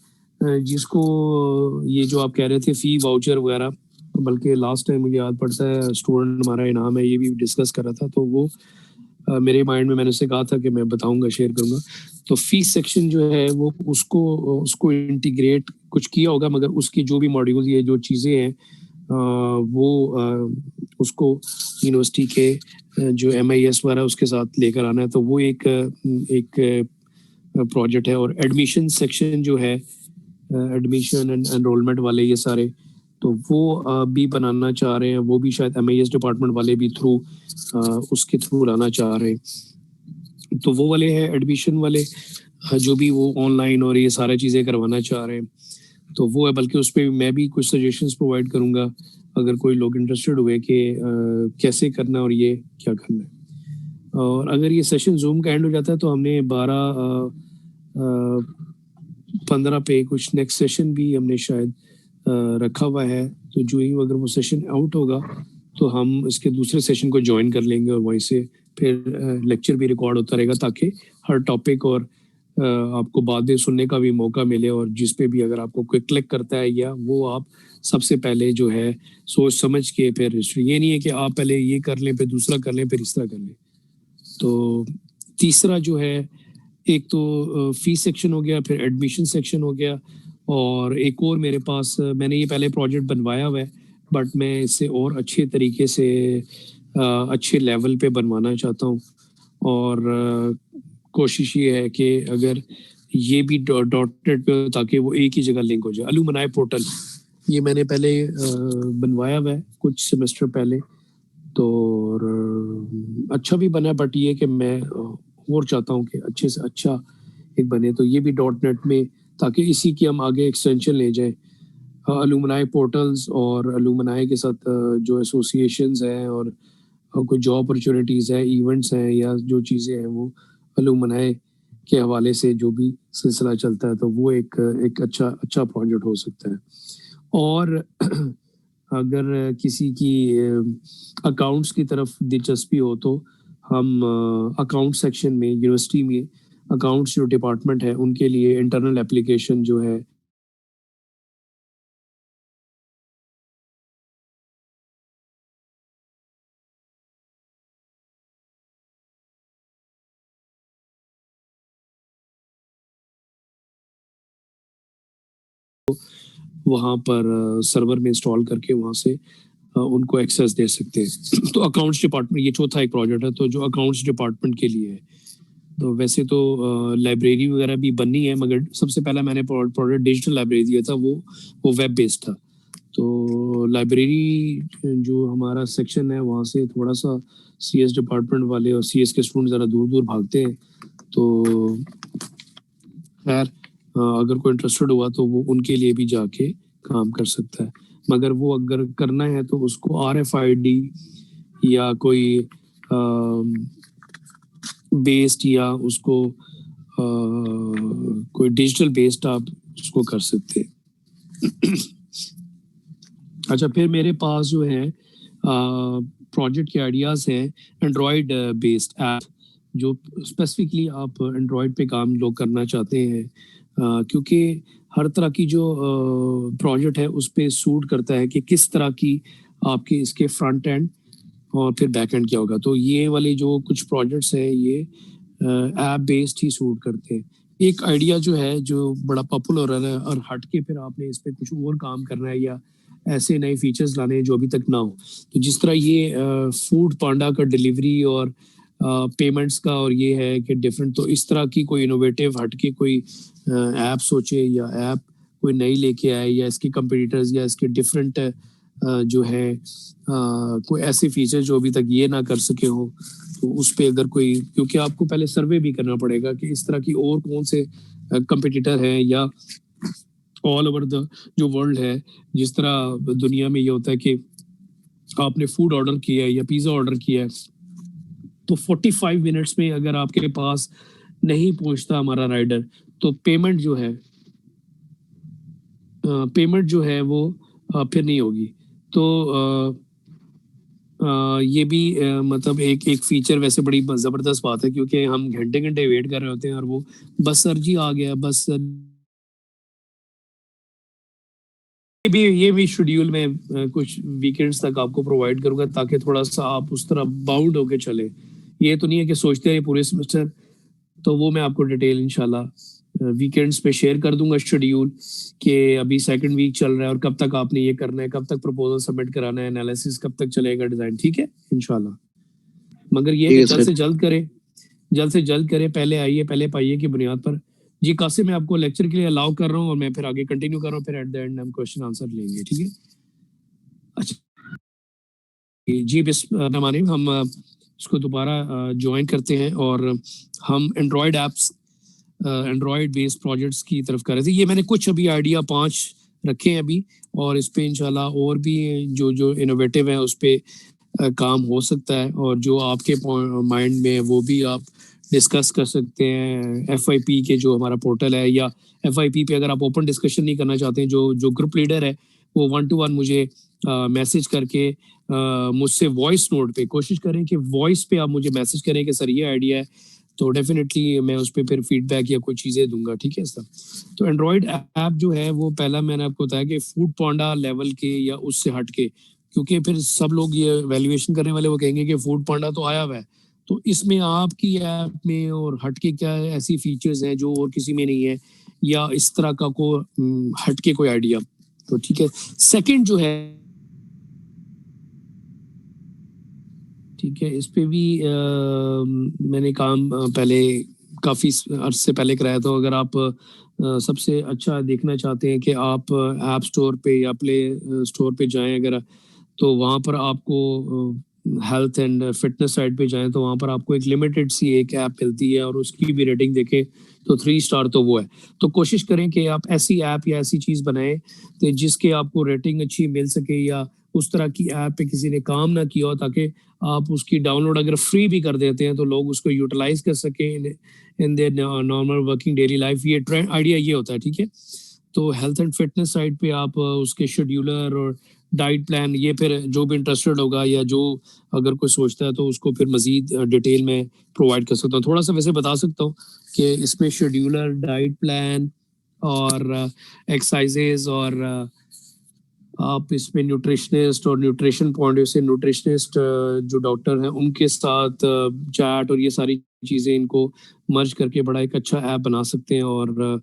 जिसको ये जो आप कह रहे थे फ़ी वाउचर वगैरह, बल्कि लास्ट टाइम मुझे याद पड़ता है स्टूडेंट हमारा इनाम है ये भी डिस्कस कर रहा था, तो वो मेरे माइंड में मैंने उससे कहा था कि मैं बताऊंगा, शेयर करूंगा। तो फीस सेक्शन जो है वो उसको इंटीग्रेट कुछ किया होगा, मगर उसकी जो भी मॉड्यूल, ये जो चीज़ें हैं वो उसको यूनिवर्सिटी के जो MIS वगैरह उसके साथ लेकर आना है। तो वो एक प्रोजेक्ट है। और एडमिशन सेक्शन जो है, एडमिशन एंड एनरोलमेंट वाले ये सारे, तो वो भी बनाना चाह रहे हैं, वो भी शायद MIS डिपार्टमेंट वाले भी थ्रू उसके थ्रू लाना चाह रहे हैं। तो वो वाले हैं एडमिशन वाले, जो भी वो ऑनलाइन और ये सारी चीज़ें करवाना चाह रहे हैं, तो वो है। बल्कि उस पर मैं भी कुछ सजेशंस प्रोवाइड करूँगा अगर कोई लोग इंटरेस्टेड हुए कि कैसे करना और ये क्या करना है। और अगर ये सेशन जूम का एंड हो जाता है तो हमने 15 पे कुछ नेक्स्ट सेशन भी हमने शायद रखा हुआ है। तो जो ही अगर वो सेशन आउट होगा तो हम इसके दूसरे सेशन को ज्वाइन कर लेंगे और वहीं से फिर लेक्चर भी रिकॉर्ड होता रहेगा, ताकि हर टॉपिक और आपको बातें सुनने का भी मौका मिले, और जिस पे भी अगर आपको कोई क्लिक करता है या वो आप सबसे पहले जो है सोच समझ के फिर, ये नहीं है कि आप पहले ये कर लें फिर दूसरा कर लें फिर इस तरह कर लें। तो तीसरा जो है, एक तो फीस सेक्शन हो गया, फिर एडमिशन सेक्शन हो गया, और एक और मेरे पास मैंने ये पहले प्रोजेक्ट बनवाया हुआ है, बट मैं इससे और अच्छे तरीके से अच्छे लेवल पे बनवाना चाहता हूँ। और कोशिश ये है कि अगर ये भी .NET पे हो ताकि वो एक ही जगह लिंक हो जाए। अलुमनाई पोर्टल ये मैंने पहले बनवाया हुआ है कुछ सेमेस्टर पहले, तो अच्छा भी बना, बट ये कि मैं और चाहता हूँ कि अच्छे से अच्छा एक बने। तो ये भी .NET में, ताकि इसी की हम आगे एक्सटेंशन ले जाएं। अलुमनाई पोर्टल्स और अलुमनाई के साथ जो एसोसिएशंस हैं और कोई जॉब अपॉर्चुनिटीज़ है, इवेंट्स हैं, या जो चीज़ें हैं वो अलुमनाई के हवाले से जो भी सिलसिला चलता है, तो वो एक अच्छा प्रोजेक्ट हो सकता है। और अगर किसी की अकाउंट्स की तरफ दिलचस्पी हो तो हम अकाउंट सेक्शन में यूनिवर्सिटी में अकाउंट्स जो डिपार्टमेंट है उनके लिए इंटरनल एप्लीकेशन जो है वहाँ पर सर्वर में इंस्टॉल करके वहाँ से उनको एक्सेस दे सकते हैं। तो अकाउंट्स डिपार्टमेंट ये चौथा एक प्रोजेक्ट है, तो जो अकाउंट्स डिपार्टमेंट के लिए है। तो वैसे तो लाइब्रेरी वगैरह भी बननी है, मगर सबसे पहला मैंने प्रोजेक्ट डिजिटल लाइब्रेरी दिया था, वो वेब बेस्ड था। तो लाइब्रेरी जो हमारा सेक्शन है वहाँ से थोड़ा सा CS डिपार्टमेंट वाले और CS के स्टूडेंट ज़रा दूर दूर भागते हैं। तो खैर अगर कोई इंटरेस्टेड हुआ तो वो उनके लिए भी जाके काम कर सकता है, मगर वो अगर करना है तो उसको RFID या कोई बेस्ड या उसको कोई डिजिटल बेस्ड आप उसको कर सकते हैं। अच्छा, फिर मेरे पास जो है प्रोजेक्ट के आइडियाज़ हैं एंड्रॉयड बेस्ड ऐप, जो स्पेसिफिकली आप एंड्रॉयड पे काम लोग करना चाहते हैं, क्योंकि हर तरह की जो प्रोजेक्ट है उस पे सूट करता है कि किस तरह की आपके इसके फ्रंट एंड और फिर बैक एंड क्या होगा। तो ये वाले जो कुछ प्रोजेक्ट्स हैं ये ऐप बेस्ड ही सूट करते हैं। एक आइडिया जो है जो बड़ा पॉपुलर हो रहा है और हट के फिर आपने इस पे कुछ और काम करना है या ऐसे नए फीचर्स लाने हैं जो अभी तक ना हो, तो जिस तरह ये फूड पांडा का डिलीवरी और पेमेंट्स का और ये है कि डिफरेंट, तो इस तरह की कोई इनोवेटिव हटके कोई ऐप सोचे या ऐप कोई नई लेके आए या इसके कंपटीटर्स या इसके डिफरेंट जो है कोई ऐसे फीचर जो अभी तक ये ना कर सके हो, तो उस पे अगर कोई, क्योंकि आपको पहले सर्वे भी करना पड़ेगा कि इस तरह की और कौन से कंपटीटर हैं या ऑल ओवर द जो वर्ल्ड है, जिस तरह दुनिया में ये होता है कि आपने फूड ऑर्डर किया है या पिज्जा ऑर्डर किया है तो 45 मिनट्स में अगर आपके पास नहीं पहुंचता हमारा राइडर तो पेमेंट जो है वो फिर नहीं होगी। तो ये भी मतलब एक फीचर वैसे बड़ी जबरदस्त बात है, क्योंकि हम घंटे घंटे वेट कर रहे होते हैं और वो बस सर जी आ गया, बस सर। ये भी शेड्यूल में कुछ वीकेंड्स तक आपको प्रोवाइड करूंगा ताकि थोड़ा सा आप उस तरह बाउंड होके चले। ये तो नहीं है कि सोचते हैं पूरे सेमेस्टर, तो वो मैं आपको डिटेल इंशाल्लाह वीकेंड्स पे शेयर कर दूंगा शेड्यूल कि अभी सेकंड वीक चल रहा है और कब तक आपने ये करना है, कब तक प्रपोजल सबमिट कराना है, एनालिसिस कब तक चलेगा, डिजाइन, ठीक है इंशाल्लाह। मगर ये कि जल्द से जल्द करें, पहले आइए पहले पाइए की बुनियाद पर। जी कासिम, मैं आपको लेक्चर के लिए अलाउ कर रहा हूँ और मैं फिर आगे कंटिन्यू कर रहा हूँ, फिर एट द एंड हम क्वेश्चन आंसर लेंगे, ठीक है। अच्छा जी, बिस्मिल्लाह, हम इसको दोबारा ज्वाइन करते हैं और हम Android apps, Android based projects की तरफ कर रहे थे। ये मैंने कुछ अभी आइडिया 5 रखे हैं अभी, और इस पे इंशाल्लाह और भी जो इनोवेटिव है उस पे काम हो सकता है, और जो आपके माइंड में वो भी आप डिस्कस कर सकते हैं। FIP के जो हमारा पोर्टल है, या FIP पे अगर आप ओपन डिस्कशन नहीं करना चाहते हैं, जो ग्रुप लीडर है वो 1 to 1 मुझे मैसेज करके मुझसे वॉइस नोट पे कोशिश करें कि वॉइस पे आप मुझे मैसेज करें कि सर ये आइडिया है, तो डेफिनेटली मैं उस पर फिर फीडबैक या कोई चीज़ें दूंगा, ठीक है सर। तो एंड्रॉयड ऐप जो है वो पहला मैंने आपको बताया कि फूड पांडा लेवल के या उससे हट के, क्योंकि फिर सब लोग ये वैल्यूएशन करने वाले वो कहेंगे कि फूड पांडा तो आया हुआ है, तो इसमें आपकी ऐप में और हटके क्या ऐसी फीचर्स हैं जो और किसी में नहीं है, या इस तरह का को हटके कोई आइडिया, तो ठीक है। सेकंड जो है, ठीक है, इस पे भी मैंने काम पहले काफ़ी अर्से पहले कराया था। अगर आप सबसे अच्छा देखना चाहते हैं कि आप ऐप स्टोर पे या प्ले स्टोर पे जाएं अगर, तो वहाँ पर आपको हेल्थ एंड फिटनेस साइड पे जाएं तो वहाँ पर आपको एक लिमिटेड सी एक ऐप मिलती है और उसकी भी रेटिंग देखें तो 3 स्टार तो वो है। तो कोशिश करें कि आप ऐसी ऐप या ऐसी चीज़ बनाएं तो जिसके आपको रेटिंग अच्छी मिल सके, या उस तरह की ऐप पे किसी ने काम ना किया हो, ताकि आप उसकी डाउनलोड अगर फ्री भी कर देते हैं तो लोग उसको यूटिलाइज कर सकें in their normal working daily life. ये ट्रेंड आइडिया ये होता है, ठीक है। तो हेल्थ एंड फिटनेस साइड पे आप उसके शेड्यूलर और डाइट प्लान, ये फिर जो भी इंटरेस्टेड होगा या जो अगर कोई सोचता है तो उसको फिर मजीद डिटेल में प्रोवाइड कर सकता हूँ। थोड़ा सा वैसे बता सकता हूँ कि इसमें शेड्यूलर, डाइट प्लान और एक्सरसाइजेज, और आप इसमें न्यूट्रिशनिस्ट और न्यूट्रिशन पॉइंट से न्यूट्रिशनिस्ट जो डॉक्टर हैं उनके साथ चैट और ये सारी चीज़ें इनको मर्ज करके बड़ा एक अच्छा ऐप बना सकते हैं। और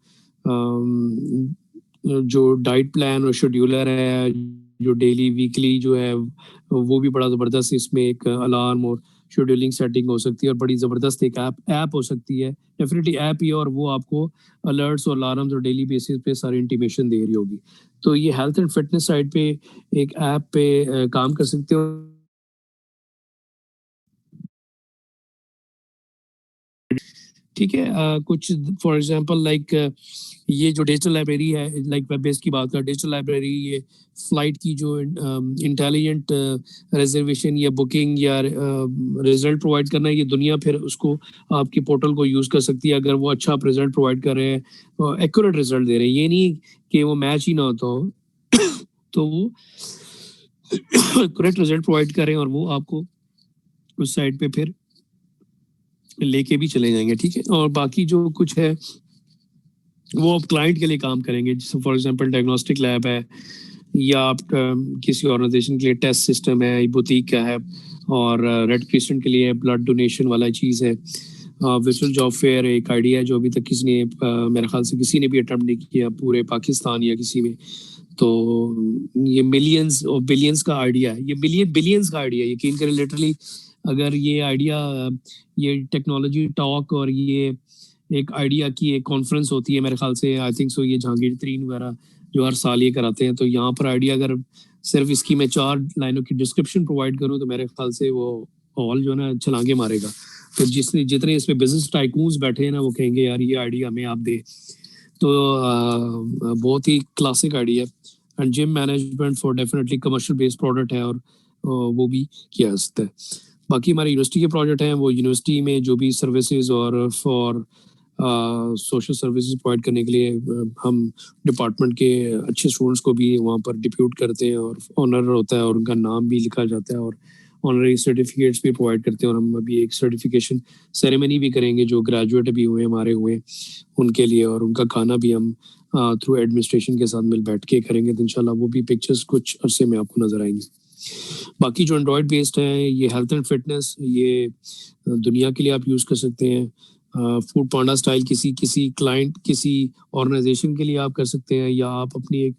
जो डाइट प्लान और शेड्यूलर है, जो डेली वीकली जो है वो भी बड़ा ज़बरदस्त, इसमें एक अलार्म और शेड्यूलिंग सेटिंग हो सकती है और बड़ी ज़बरदस्त एक ऐप हो सकती है, डेफिनेटली ऐप ही, और वो आपको अलर्ट्स और अलार्म्स और डेली बेसिस पे सारी इंटीमेशन दे रही होगी। तो ये हेल्थ एंड फिटनेस साइड पे एक ऐप पे काम कर सकते हो। ठीक है, कुछ फॉर एग्जांपल लाइक ये जो डिजिटल लाइब्रेरी है, लाइक वेब बेस्ड की बात करें, डिजिटल लाइब्रेरी ये फ्लाइट की जो इंटेलिजेंट रिजर्वेशन या बुकिंग या रिजल्ट प्रोवाइड करना है, ये दुनिया फिर उसको आपके पोर्टल को यूज़ कर सकती है अगर वो अच्छा आप रिजल्ट प्रोवाइड कर रहे हैं, एक्यूरेट रिजल्ट दे रहे हैं। ये नहीं कि वो मैच ही ना होता हो तो वो करेक्ट रिजल्ट प्रोवाइड करें और वो आपको उस साइड पे फिर लेके भी चले जाएंगे। ठीक है, और बाकी जो कुछ है वो आप क्लाइंट के लिए काम करेंगे, जैसे फॉर एग्जांपल डायग्नोस्टिक लैब है या आप किसी ऑर्गेनाइजेशन के लिए टेस्ट सिस्टम है, बुटीक का है, और रेड क्रिसेंट के लिए ब्लड डोनेशन वाला चीज़ है। वर्चुअल जॉब फेयर एक आइडिया है जो अभी तक किसी ने मेरे ख्याल से किसी ने भी अटेम्प्ट नहीं किया पूरे पाकिस्तान या किसी में। तो ये मिलियंस और बिलियंस का आइडिया है, ये बिलियंस का आइडिया है, यकीन करें। लिटरली अगर ये आइडिया, ये टेक्नोलॉजी टॉक और ये एक आइडिया की एक कॉन्फ्रेंस होती है मेरे ख्याल से, आई थिंक सो, ये जहांगीर तरीन वगैरह जो हर साल ये कराते हैं, तो यहाँ पर आइडिया अगर सिर्फ इसकी मैं 4 लाइनों की डिस्क्रिप्शन प्रोवाइड करूँ तो मेरे ख्याल से वो हॉल जो है ना छलांगे मारेगा। तो जितने इसमें बिजनेस टाइकून्स बैठे हैं ना, वो कहेंगे यार ये आइडिया हमें आप दे। तो बहुत ही क्लासिक आइडिया है। And gym management for definitely commercial based product है, और वो भी किया जा सकता है। बाकी हमारे यूनिवर्सिटी के प्रोजेक्ट हैं, वो यूनिवर्सिटी में जो भी सर्विसेज और फॉर सोशल सर्विसेज प्रोवाइड करने के लिए हम डिपार्टमेंट के अच्छे स्टूडेंट्स को भी वहाँ पर डिप्यूट करते हैं और ऑनर होता है और उनका नाम भी लिखा जाता है और ऑनररी सर्टिफिकेट्स भी प्रोवाइड करते हैं। और हम अभी एक सर्टिफिकेशन सेरेमनी भी करेंगे जो ग्रेजुएट भी हुए हमारे हुए उनके लिए, और उनका खाना भी हम थ्रू एडमिनिस्ट्रेशन के साथ मिल बैठ के करेंगे। तो इंशाल्लाह वो भी पिक्चर्स कुछ अरसे में आपको नजर आएंगी। बाकी जो एंड्रॉयड बेस्ड है, ये हेल्थ एंड फिटनेस, ये दुनिया के लिए आप यूज़ कर सकते हैं। फूड पांडा स्टाइल किसी क्लाइंट, किसी ऑर्गेनाइजेशन के लिए आप कर सकते हैं, या आप अपनी एक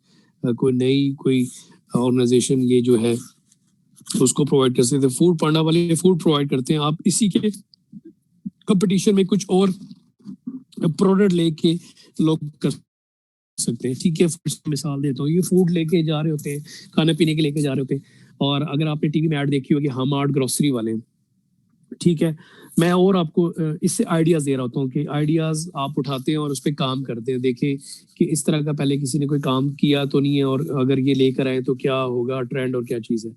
कोई ऑर्गेनाइजेशन ये जो है उसको प्रोवाइड कर सकते हैं। फूड पांडा वाले फूड प्रोवाइड करते हैं, आप इसी के कंपटीशन में कुछ और प्रोडक्ट लेके लोग कर सकते हैं। ठीक है, मिसाल देता हूँ, ये फूड लेके जा रहे होते हैं, खाने पीने के लेके जा रहे होते हैं, और अगर आपने टीवी में ऐड देखी होगी हम आर्ट ग्रोसरी वाले, ठीक है, मैं और आपको इससे आइडियाज दे रहा होता हूँ कि आइडियाज आप उठाते हैं और उस पर काम करते हैं। देखिए कि इस तरह का पहले किसी ने कोई काम किया तो नहीं है, और अगर ये लेकर आए तो क्या होगा ट्रेंड और क्या चीज़ है।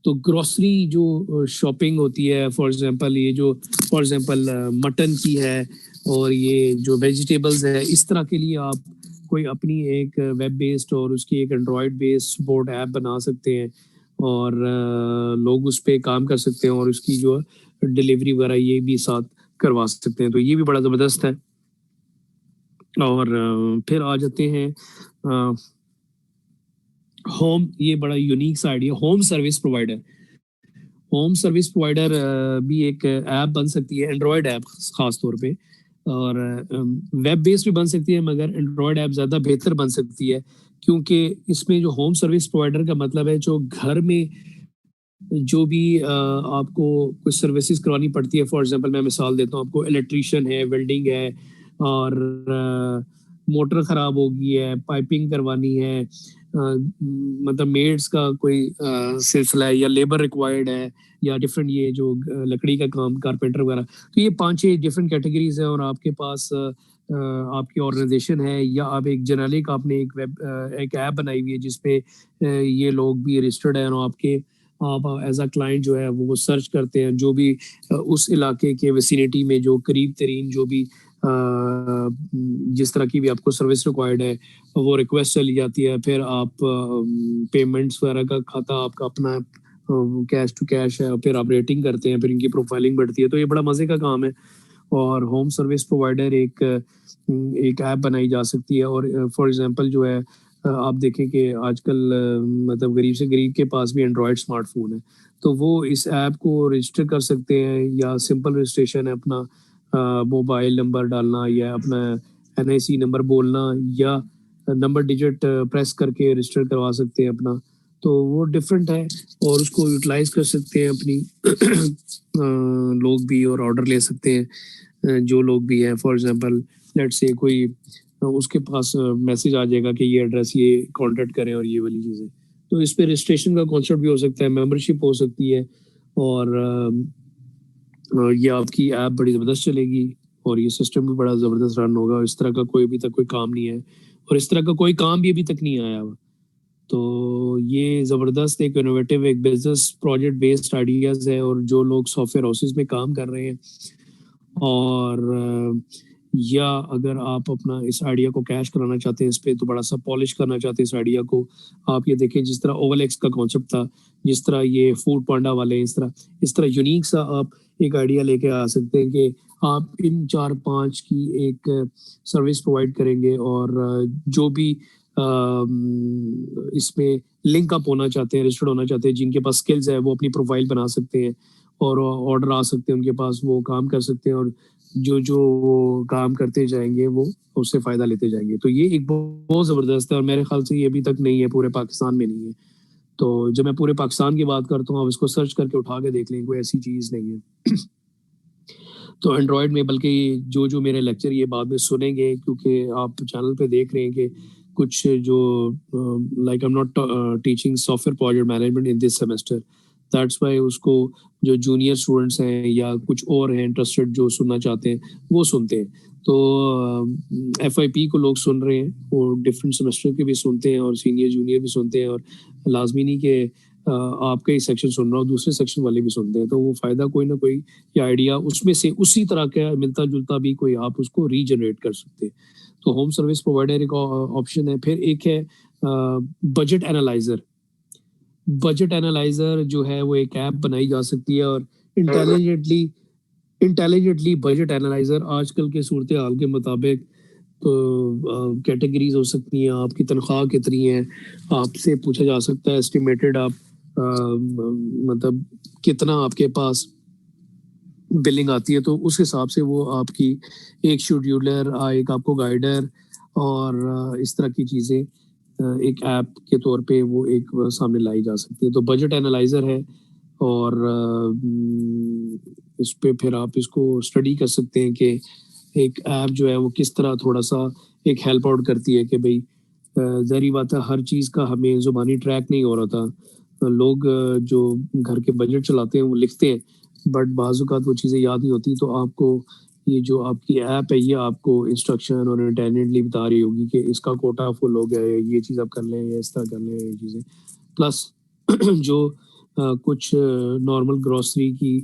तो ग्रोसरी जो शॉपिंग होती है, फॉर एग्जांपल मटन की है और ये जो वेजिटेबल्स है, इस तरह के लिए आप कोई अपनी एक वेब बेस्ड और उसकी एक एंड्रॉयड बेस्ड सपोर्ट ऐप बना सकते हैं, और लोग उस पर काम कर सकते हैं और उसकी जो डिलीवरी वगैरह ये भी साथ करवा सकते हैं। तो ये भी बड़ा ज़बरदस्त है। और फिर आ जाते हैं होम, ये बड़ा यूनिक सा idea, home service provider. Home service provider भी एक ऐप बन सकती है, एंड्रॉयड ऐप खास तौर पे, और वेब बेस्ड भी बन सकती है, मगर एंड्रॉयड ऐप ज़्यादा बेहतर बन सकती है, क्योंकि इसमें जो होम सर्विस प्रोवाइडर का मतलब है जो घर में जो भी आपको कुछ सर्विसेज करवानी पड़ती है। फॉर एग्जांपल मैं मिसाल देता हूँ, आपको इलेक्ट्रिशियन है, वेल्डिंग है, और मोटर ख़राब हो गई है, पाइपिंग करवानी है, मतलब मेड्स का कोई सिलसिला है, या लेबर रिक्वायर्ड है, या डिफरेंट ये जो लकड़ी का काम, कारपेंटर वगैरह। तो ये 5-6 डिफरेंट कैटेगरीज है, और आपके पास आपकी ऑर्गेनाइजेशन है, या आप एक जनरलिक आपने एक ऐप बनाई हुई है जिसपे ये लोग भी रजिस्टर्ड है, और आप एज अ क्लाइंट जो है वो सर्च करते हैं, जो भी उस इलाके के विसिनिटी में जो करीब तरीन जो भी जिस तरह की भी आपको सर्विस रिक्वायर्ड है वो रिक्वेस्ट चली जाती है। फिर आप पेमेंट्स वगैरह का खाता आपका अपना कैश टू कैश है, फिर आप रेटिंग करते हैं, फिर इनकी प्रोफाइलिंग बढ़ती है। तो ये बड़ा मज़े का काम है, और होम सर्विस प्रोवाइडर एक ऐप बनाई जा सकती है। और फॉर एग्जांपल जो है आप देखें कि आजकल मतलब गरीब से गरीब के पास भी एंड्रॉयड स्मार्टफोन है, तो वो इस ऐप को रजिस्टर कर सकते हैं, या सिंपल रजिस्ट्रेशन है, अपना मोबाइल नंबर डालना या अपना NIC नंबर बोलना, या नंबर डिजिट प्रेस करके रजिस्टर करवा सकते हैं अपना। तो वो डिफरेंट है और उसको यूटिलाइज कर सकते हैं अपनी लोग भी और ऑर्डर ले सकते हैं जो लोग भी हैं। फॉर एग्जांपल लेट्स से कोई उसके पास मैसेज आ जाएगा कि ये एड्रेस ये कांटेक्ट करें और ये वाली चीज़ें, तो इस पे रजिस्ट्रेशन का कॉन्सेप्ट भी हो सकता है, मेंबरशिप हो सकती है और ये आपकी ऐप बड़ी ज़बरदस्त चलेगी और ये सिस्टम भी बड़ा ज़बरदस्त रन होगा। इस तरह का कोई अभी तक कोई काम नहीं है और इस तरह का कोई काम भी अभी तक नहीं आया हुआ। तो ये ज़बरदस्त एक इनोवेटिव एक बिजनेस प्रोजेक्ट बेस्ड आइडियाज़ है और जो लोग सॉफ्टवेयर हाउसेस में काम कर रहे हैं और या अगर आप अपना इस आइडिया को कैश कराना चाहते हैं इस पे, तो बड़ा सा पॉलिश करना चाहते हैं इस आइडिया को, आप ये देखें जिस तरह OLX का कॉन्सेप्ट था, जिस तरह ये फूड पांडा वाले इस तरह यूनिक सा आप एक आइडिया लेके आ सकते हैं कि आप इन 4-5 की एक सर्विस प्रोवाइड करेंगे और जो भी इसमें लिंक अप होना चाहते हैं, रजिस्टर्ड होना चाहते हैं, जिनके पास स्किल्स है वो अपनी प्रोफाइल बना सकते हैं और ऑर्डर आ सकते हैं उनके पास, वो काम कर सकते हैं और जो वो काम करते जाएंगे वो उससे फ़ायदा लेते जाएंगे। तो ये एक बहुत ज़बरदस्त है और मेरे ख्याल से ये अभी तक नहीं है, पूरे पाकिस्तान में नहीं है। तो जब मैं पूरे पाकिस्तान की बात करता हूँ, आप इसको सर्च करके उठा के देख लें, कोई ऐसी चीज़ नहीं है। तो एंड्रॉयड में, बल्कि जो मेरे लेक्चर ये बाद में सुनेंगे, क्योंकि आप चैनल पे देख रहे हैं कि कुछ जो like I am not teaching software project management in this semester, that's why उसको जो जूनियर स्टूडेंट्स हैं या कुछ और हैं इंटरेस्टेड जो सुनना चाहते हैं वो सुनते हैं। तो FIP को लोग सुन रहे हैं, वो डिफरेंट सेमेस्टर के भी सुनते हैं और सीनियर जूनियर भी सुनते हैं और लाजमी नहीं कि आपका ही सेक्शन सुन रहा हो, दूसरे सेक्शन वाले भी सुनते हैं। तो वो फ़ायदा कोई ना कोई या आइडिया उसमें से उसी तरह का मिलता जुलता भी कोई आप उसको रीजनरेट कर सकते हैं। तो होम सर्विस प्रोवाइडर एक ऑप्शन है। फिर एक है बजट एनालाइजर। बजट एनालाइजर जो है वो एक ऐप बनाई जा सकती है और इंटेलिजेंटली बजट एनालाइजर आजकल के सूरत हाल के मुताबिक तो कैटेगरीज हो सकती हैं, आपकी तनख्वाह कितनी है, आपसे पूछा जा सकता है एस्टिमेटेड आप मतलब कितना आपके पास बिलिंग आती है, तो उस हिसाब से वो आपकी एक शेड्यूलर, एक आपको गाइडर और इस तरह की चीज़ें एक ऐप के तौर पे वो एक सामने लाई जा सकती है। तो बजट एनालाइजर है और इस पे फिर आप इसको स्टडी कर सकते हैं कि एक ऐप जो है वो किस तरह थोड़ा सा एक हेल्प आउट करती है कि भाई ज़ाहिर बात है हर चीज़ का हमें ज़ुबानी ट्रैक नहीं हो रहा था। लोग जो घर के बजट चलाते हैं वो लिखते हैं, बट बाज़ औक़ात वो चीज़ें याद नहीं होती। तो आपको ये जो आपकी ऐप है ये आपको इंस्ट्रक्शन और इंटेलिजेंटली बता रही होगी कि इसका कोटा फुल हो गया है, ये चीज़ आप कर लें या इस तरह कर लें ये चीज़ें। प्लस जो कुछ नॉर्मल ग्रॉसरी की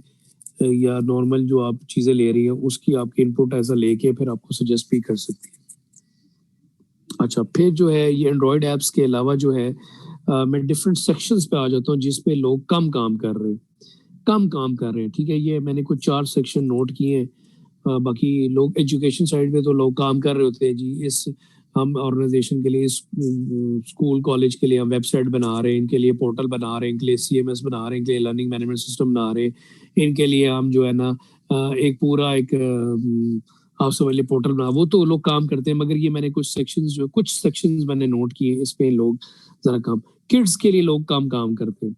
या नॉर्मल जो आप चीज़ें ले रही हैं उसकी आपकी इनपुट ऐसा लेके फिर आपको सजेस्ट भी कर सकती है। अच्छा, फिर जो है ये एंड्रॉयड ऐप्स के अलावा जो है मैं डिफरेंट सेक्शंस पे आ जाता हूँ जिसपे लोग कम काम कर रहे हैं। ठीक है, ये मैंने कुछ 4 सेक्शन नोट किए हैं। बाकी लोग एजुकेशन साइड पे तो लोग काम कर रहे होते हैं जी। इस हम ऑर्गेनाइजेशन के लिए, इस स्कूल कॉलेज के लिए हम वेबसाइट बना रहे हैं, इनके लिए पोर्टल बना रहे हैं, इनके लिए CMS बना रहे हैं, इनके लिए लर्निंग मैनेजमेंट सिस्टम बना रहे हैं, इनके लिए हम जो है ना एक पूरा एक आप समझ लिए पोर्टल बना, वो तो लोग काम करते हैं। मगर ये मैंने कुछ सेक्शंस मैंने नोट किए, इस पे लोग जरा काम, किड्स के लिए लोग काम करते हैं।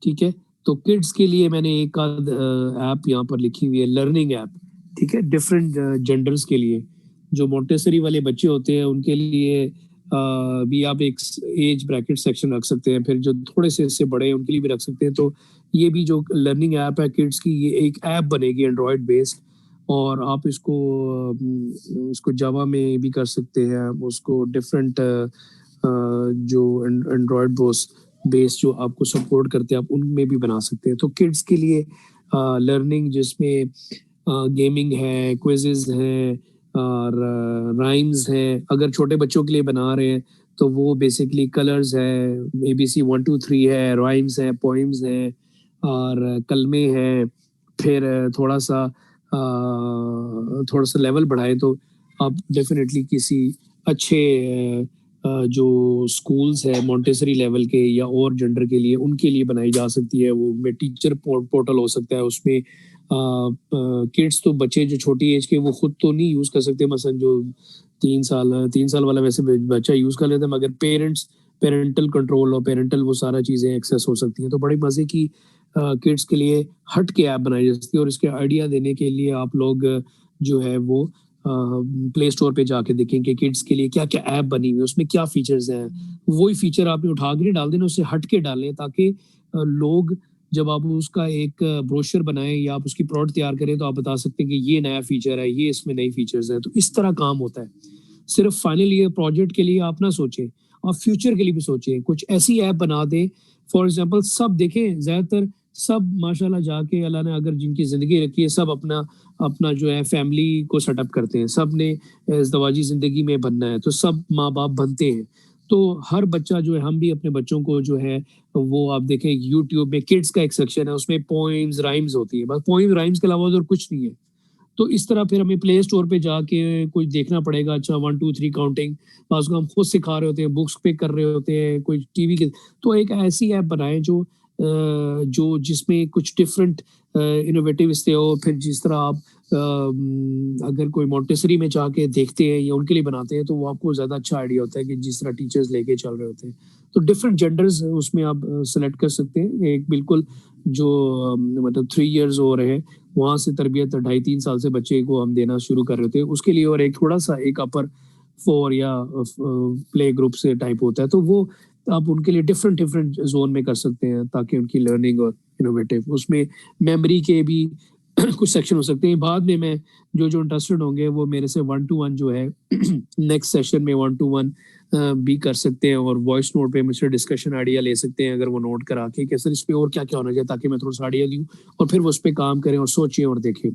ठीक है, तो किड्स के लिए मैंने एक आध ऐप यहाँ पर लिखी हुई है, लर्निंग ऐप। ठीक है, डिफरेंट जेंडर्स के लिए, जो मोंटेसरी वाले बच्चे होते हैं उनके लिए भी आप एक एज ब्रैकेट सेक्शन रख सकते हैं, फिर जो थोड़े से इससे बड़े हैं उनके लिए भी रख सकते हैं। तो ये भी जो लर्निंग ऐप है किड्स की, ये एक ऐप बनेगी एंड्रॉयड बेस्ड और आप इसको जावा में भी कर सकते हैं, उसको डिफरेंट जो एंड्रॉयड बेस जो आपको सपोर्ट करते हैं आप उनमें भी बना सकते हैं। तो किड्स के लिए लर्निंग जिसमें गेमिंग है, क्विजेज हैं और राइम्स हैं। अगर छोटे बच्चों के लिए बना रहे हैं तो वो बेसिकली कलर्स है, ABC 1 2 3 है, राइम्स है, पोइम्स हैं और कलमे हैं। फिर थोड़ा सा लेवल बढ़ाएं तो आप डेफिनेटली किसी अच्छे जो स्कूल्स है मोंटेसरी लेवल के या और जेंडर के लिए, उनके लिए बनाई जा सकती है। वो में टीचर पोर्टल हो सकता है, उसमें किड्स तो बच्चे जो छोटी एज के वो खुद तो नहीं यूज़ कर सकते, मसलन जो 3 साल वाला वैसे बच्चा यूज़ कर लेता है, मगर पेरेंट्स पेरेंटल कंट्रोल और पेरेंटल वो सारा चीज़ें एक्सेस हो सकती हैं। तो बड़ी मज़े की किड्स के लिए हट के ऐप बनाई जा सकती है और इसके आइडिया देने के लिए आप लोग जो है वो प्ले स्टोर पे जाके देखें कि किड्स के लिए क्या-क्या ऐप बनी हुई है, उसमें क्या फीचर्स हैं। वही फीचर आपने उठा के नहीं डाल देना, उससे हट के डालें ताकि लोग जब आप उसका एक ब्रोशर बनाएँ या आप उसकी प्रोडक्ट तैयार करें तो आप बता सकते हैं कि ये नया फीचर है, ये इसमें नई फीचर्स हैं। तो इस तरह काम होता है। सिर्फ फाइनल ईयर प्रोजेक्ट के लिए आप ना सोचें, आप फ्यूचर के लिए भी सोचें। कुछ ऐसी ऐप बना दें, फॉर एग्ज़ाम्पल सब देखें ज़्यादातर सब माशाल्लाह जाके अल्लाह ने अगर जिनकी ज़िंदगी रखी है सब अपना अपना जो है फैमिली को सेटअप करते हैं। सब ने इज़्दिवाजी ज़िंदगी में बनना है, तो सब माँ-बाप बनते हैं। तो हर बच्चा जो है हम भी अपने बच्चों को जो है वो आप देखें यूट्यूब में किड्स का एक सेक्शन है, उसमें पोएम्स, राइम्स होती है। बस पोएम, राइम्स के अलावा और कुछ नहीं है। तो इस तरह फिर हमें प्ले स्टोर पे जाके कुछ देखना पड़ेगा। अच्छा 1 2 3 काउंटिंग बस को हम खुद सिखा रहे होते हैं, बुक्स पे कर रहे होते हैं, कोई टीवी के तो एक ऐसी ऐप बनाएँ जो जिसमें कुछ डिफरेंट इनोवेटिव इससे हो। फिर जिस तरह आप अगर कोई मॉन्टेसरी में जाके देखते हैं या उनके लिए बनाते हैं तो वो आपको ज़्यादा अच्छा आइडिया होता है कि जिस तरह टीचर्स लेके चल रहे होते हैं। तो डिफरेंट जेंडर्स उसमें आप सेलेक्ट कर सकते हैं। एक बिल्कुल जो मतलब 3 इयर्स हो रहे हैं वहाँ से तरबियत 2.5-3 साल से बच्चे को हम देना शुरू कर रहे थे। उसके लिए और एक थोड़ा-सा एक अपर 4 या प्ले ग्रुप से टाइप होता है। तो वो आप उनके लिए डिफरेंट ज़ोन में कर सकते हैं ताकि उनकी लर्निंग और इनोवेटिव उसमें मेमोरी के भी कुछ सेक्शन हो सकते हैं। बाद में मैं जो इंटरेस्टेड होंगे वो मेरे से 1 टू 1 जो है नेक्स्ट सेशन में 1 टू 1 भी कर सकते हैं और वॉइस नोट पे मुझसे डिस्कशन आइडिया ले सकते हैं अगर वो नोट करा के कि सर इस पे और क्या-क्या होना चाहिए ताकि मैं थोड़ा-सा आइडिया दूँ और फिर वो उस पे काम करें और सोचें और देखें।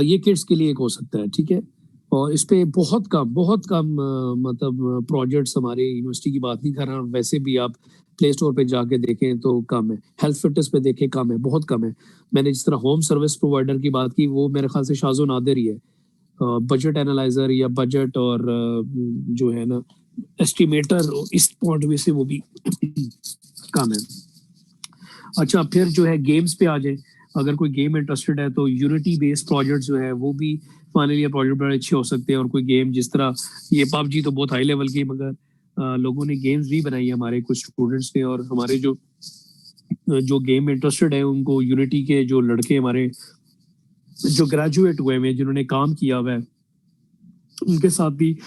ये किड्स के लिए एक हो सकता है, ठीक है? और इस पे बहुत कम मतलब प्रोजेक्ट्स हमारे यूनिवर्सिटी की बात नहीं कर रहा, वैसे भी आप प्ले स्टोर पे जाके देखें तो कम है। हेल्थ फिटनेस पे देखें कम है, बहुत कम है। मैंने जिस तरह होम सर्विस प्रोवाइडर की बात की, वो मेरे ख्याल से शाज़ो नादिर ही है। बजट एनालाइज़र या बजट और जो है ना एस्टिमेटर इस पॉइंट ऑफ व्यू से वो भी कम है। अच्छा फिर जो है गेम्स पे आ जाएँ, अगर कोई गेम इंटरेस्टेड है तो यूनिटी बेस्ड प्रोजेक्ट जो है वो भी फाइनल ईयर प्रोजेक्ट बड़े अच्छे हो सकते हैं और कोई गेम जिस तरह ये पबजी तो बहुत हाई लेवल की मगर लोगों ने गेम्स भी बनाई है हमारे कुछ स्टूडेंट्स ने और हमारे जो गेम में इंटरेस्टेड है उनको यूनिटी के जो लड़के हमारे जो ग्रेजुएट हुए हैं जिन्होंने काम किया हुआ है उनके साथ भी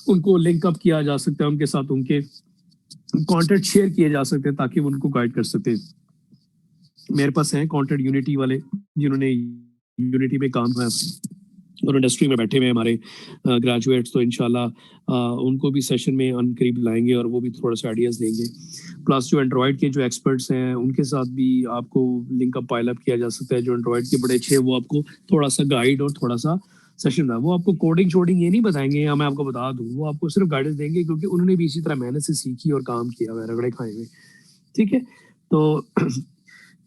उनको लिंक अप किया जा सकता है, उनके साथ उनके कॉन्टेंट शेयर किए जा सकते हैं ताकि वो उनको गाइड कर सकते हैं। मेरे पास हैं कंटेंट यूनिटी वाले जिन्होंने यूनिटी पे काम किया और इंडस्ट्री में बैठे हुए हमारे ग्रेजुएट्स, तो इंशाल्लाह उनको भी सेशन में अनकरीब लाएंगे और वो भी थोड़ा सा आइडियाज देंगे। प्लस जो एंड्रॉयड के जो एक्सपर्ट्स हैं उनके साथ भी आपको लिंक अप पाइल अप किया जा सकता है। जो एंड्रॉयड के बड़े अच्छे वो आपको थोड़ा सा गाइड और थोड़ा सा सेशन था, वो आपको कोडिंग शोडिंग ये नहीं बताएंगे या मैं आपको बता दूं, वो आपको सिर्फ गाइडेंस देंगे क्योंकि उन्होंने भी इसी तरह मेहनत से सीखी और काम किया हुआ है, रगड़े खाए हुए। ठीक है, तो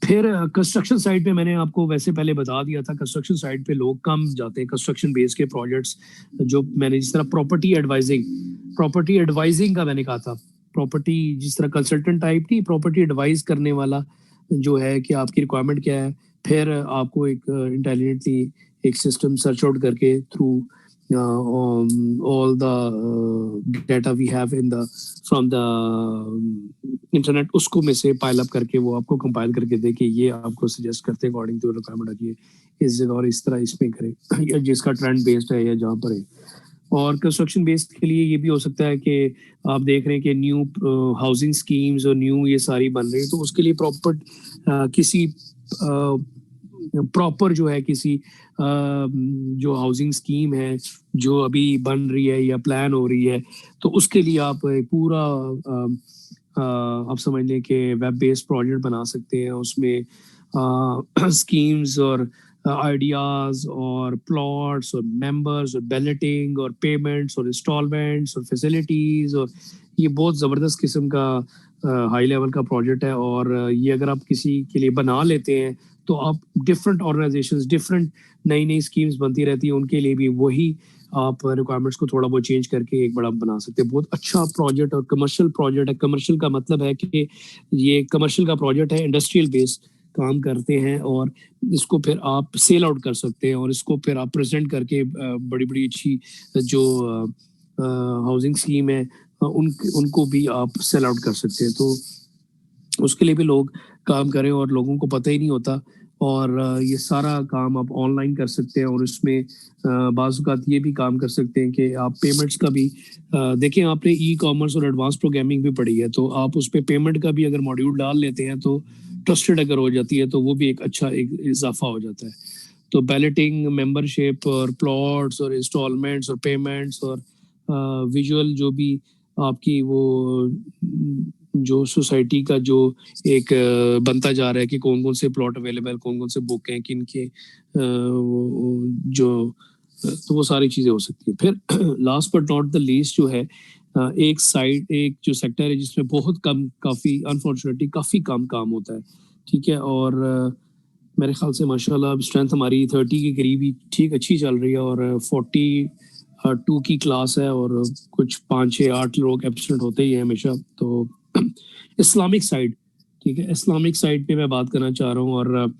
फिर कंस्ट्रक्शन साइट पे मैंने आपको वैसे पहले बता दिया था, कंस्ट्रक्शन साइट पे लोग कम जाते हैं। कंस्ट्रक्शन बेस के प्रोजेक्ट्स जो मैंने जिस तरह प्रॉपर्टी एडवाइजिंग का मैंने कहा था, प्रॉपर्टी जिस तरह कंसल्टेंट टाइप की प्रॉपर्टी एडवाइज करने वाला जो है कि आपकी रिक्वायरमेंट क्या है, फिर आपको एक इंटेलिजेंटली एक सिस्टम सर्च आउट करके through all the data we have from the internet उसको में से पाइल अप करके वो आपको कंपाइल करके दे कि ये आपको सजेस्ट करते हैं अकॉर्डिंग टू रिक्वायरमेंट रखिए इस जगह और इस तरह इसमें करें या जिसका ट्रेंड बेस्ड है या जहाँ पर है। और कंस्ट्रक्शन बेस्ड के लिए ये भी हो सकता है कि आप देख रहे हैं कि न्यू हाउसिंग स्कीम्स और न्यू ये सारी बन रही है, तो उसके लिए प्रॉपर किसी प्रॉपर जो है किसी जो हाउसिंग स्कीम है जो अभी बन रही है या प्लान हो रही है, तो उसके लिए आप पूरा आप समझ लें कि वेब बेस्ड प्रोजेक्ट बना सकते हैं। उसमें स्कीम्स और आइडियाज और प्लॉट्स और मेंबर्स और बैलेटिंग और पेमेंट्स और इंस्टॉलमेंट्स और फैसिलिटीज, और ये बहुत ज़बरदस्त किस्म का हाई लेवल का प्रोजेक्ट है। और ये अगर आप किसी के लिए बना लेते हैं तो आप डिफरेंट ऑर्गेनाइजेशंस डिफरेंट नई स्कीम्स बनती रहती है, उनके लिए भी वही आप रिक्वायरमेंट्स को थोड़ा बहुत चेंज करके एक बड़ा बना सकते हैं। बहुत अच्छा प्रोजेक्ट और कमर्शियल प्रोजेक्ट है। कमर्शियल का मतलब है कि ये कमर्शियल का प्रोजेक्ट है, इंडस्ट्रियल बेस्ड काम करते हैं और इसको फिर आप सेल आउट कर सकते हैं और इसको फिर आप प्रेजेंट करके बड़ी अच्छी जो हाउसिंग स्कीम है उनको भी आप सेल आउट कर सकते हैं। तो उसके लिए भी लोग काम करें और लोगों को पता ही नहीं होता, और ये सारा काम आप ऑनलाइन कर सकते हैं। और इसमें बाज़ औक़ात ये भी काम कर सकते हैं कि आप पेमेंट्स का भी देखें, आपने ई कॉमर्स और एडवांस प्रोग्रामिंग भी पढ़ी है, तो आप उस पे पेमेंट का भी अगर मॉड्यूल डाल लेते हैं तो ट्रस्टेड अगर हो जाती है तो वो भी एक अच्छा एक इजाफा हो जाता है। तो बैलेटिंग, मेंबरशिप और प्लॉट्स और इंस्टॉलमेंट्स और पेमेंट्स और विजुअल जो भी आपकी वो जो सोसाइटी का जो एक बनता जा रहा है कि कौन कौन से प्लॉट अवेलेबल, कौन कौन से बुक हैं, किन के जो, तो वो सारी चीज़ें हो सकती है। फिर last but not the least जो है, एक जो सेक्टर है जिसमें बहुत कम, काफ़ी अनफॉर्चुनेटली काफ़ी कम काम होता है, ठीक है। और मेरे ख्याल से माशाल्लाह स्ट्रेंथ हमारी 30 के करीब ही ठीक अच्छी चल रही है, और 42 की क्लास है, और कुछ 5-6-8 लोग एब्सेंट होते ही हैं हमेशा। तो इस्लामिक साइड, ठीक है, इस्लामिक साइड पे मैं बात करना चाह रहा हूँ। और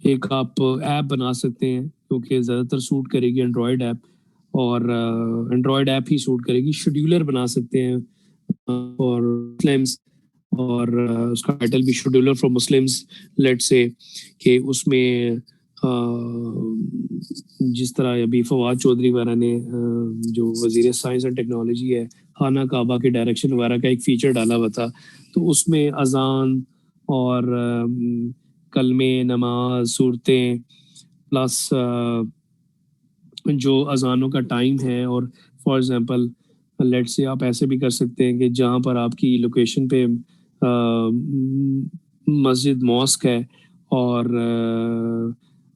एक आप ऐप बना सकते हैं क्योंकि ज़्यादातर सूट करेगी एंड्रॉयड ऐप, और एंड्रॉयड ऐप ही सूट करेगी। शेड्यूलर बना सकते हैं और मुस्लिम्स, और उसका टाइटल भी scheduler for Muslims, let's say कि उसमें जिस तरह अभी फवाद चौधरी वगैरह ने जो वजीर साइंस एंड टेक्नोलॉजी है, खाना काबा के डायरेक्शन वगैरह का एक फीचर डाला हुआ था। तो उसमें अजान और कलमे, नमाज, सूरतें, प्लस जो अजानों का टाइम है, और फॉर एग्जांपल लेट्स से आप ऐसे भी कर सकते हैं कि जहाँ पर आपकी लोकेशन पे मस्जिद, मॉस्क है, और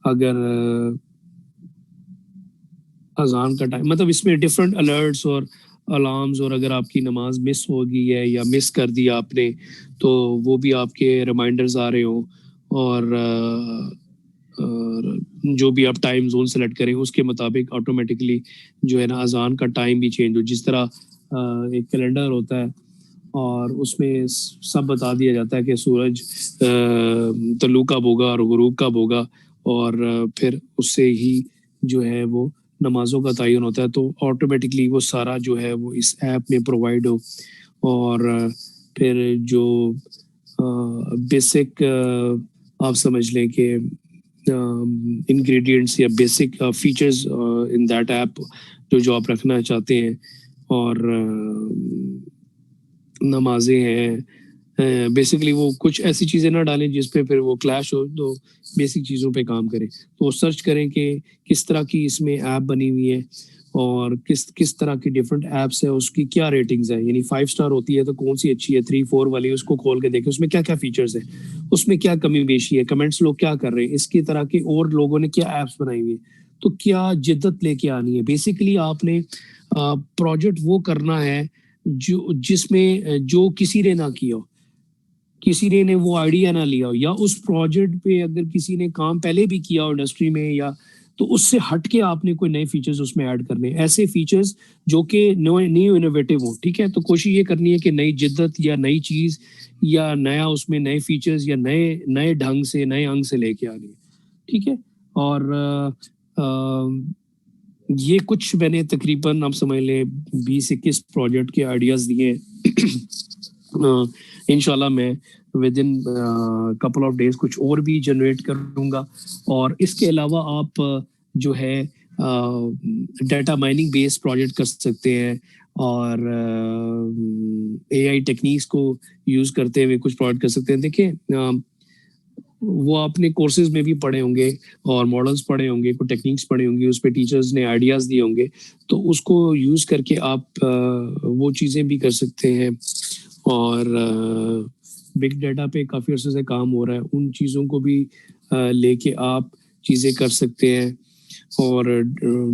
अगर अजान का टाइम, मतलब इसमें डिफरेंट अलर्ट्स और अलार्म्स, और अगर आपकी नमाज मिस हो गई है या मिस कर दी आपने, तो वो भी आपके रिमाइंडर्स आ रहे हो। और जो भी आप टाइम जोन सेलेक्ट करें उसके मुताबिक ऑटोमेटिकली जो है ना अजान का टाइम भी चेंज हो। जिस तरह एक कैलेंडर होता है और उसमें सब बता दिया जाता है कि सूरज तलू कब होगा और गुरूब कब होगा, और फिर उससे ही जो है वो नमाजों का तयन होता है। तो ऑटोमेटिकली वो सारा जो है वो इस ऐप में प्रोवाइड हो। और फिर जो बेसिक आप समझ लें कि इंग्रेडिएंट्स या basic features in that app जो आप रखना चाहते हैं, और नमाजें हैं, बेसिकली वो कुछ ऐसी चीज़ें ना डालें जिस पे फिर वो क्लैश हो, तो बेसिक चीज़ों पे काम करें। तो सर्च करें कि किस तरह की इसमें ऐप बनी हुई है और किस तरह की डिफरेंट ऐप्स है, उसकी क्या रेटिंग्स है, यानी 5 स्टार होती है तो कौन सी अच्छी है, 3-4 वाली उसको खोल के देखें उसमें क्या क्या फीचर्स है, उसमें क्या कमी बेशी है, कमेंट्स लोग क्या कर रहे हैं, इसकी तरह के और लोगों ने क्या ऐप्स बनाई हुई है, तो क्या जिद्दत लेके आनी है। बेसिकली आपने प्रोजेक्ट वो करना है जो जिसमें जो किसी ने ना किया हो, किसी ने वो आइडिया ना लिया हो, या उस प्रोजेक्ट पे अगर किसी ने काम पहले भी किया हो इंडस्ट्री में, या तो उससे हट के आपने कोई नए फीचर्स उसमें ऐड करने, ऐसे फीचर्स जो कि न्यू इनोवेटिव हो। ठीक है, तो कोशिश ये करनी है कि नई जिद्दत या नई चीज या नया उसमें नए फीचर्स या नए नए ढंग से, नए अंग से लेके आनी है। ठीक है, और ये कुछ मैंने तकरीबन आप समझ लें 20-21 प्रोजेक्ट के आइडियाज दिए हैं। इंशाल्लाह मैं with in couple of days कुछ और भी जनरेट करूंगा। और इसके अलावा आप जो है डाटा माइनिंग बेस्ड प्रोजेक्ट कर सकते हैं, और एआई टेक्निक्स को यूज करते हुए कुछ प्रोजेक्ट कर सकते हैं। देखिए वो आपने कोर्सेज में भी पढ़े होंगे और मॉडल्स पढ़े होंगे, कुछ टेक्निक्स पढ़े होंगे, उस पर टीचर्स ने आइडियाज़ दिए होंगे, तो उसको यूज़ करके आप वो चीज़ें भी कर सकते हैं। और बिग डाटा पे काफ़ी अर्से से काम हो रहा है, उन चीज़ों को भी लेके आप चीज़ें कर सकते हैं और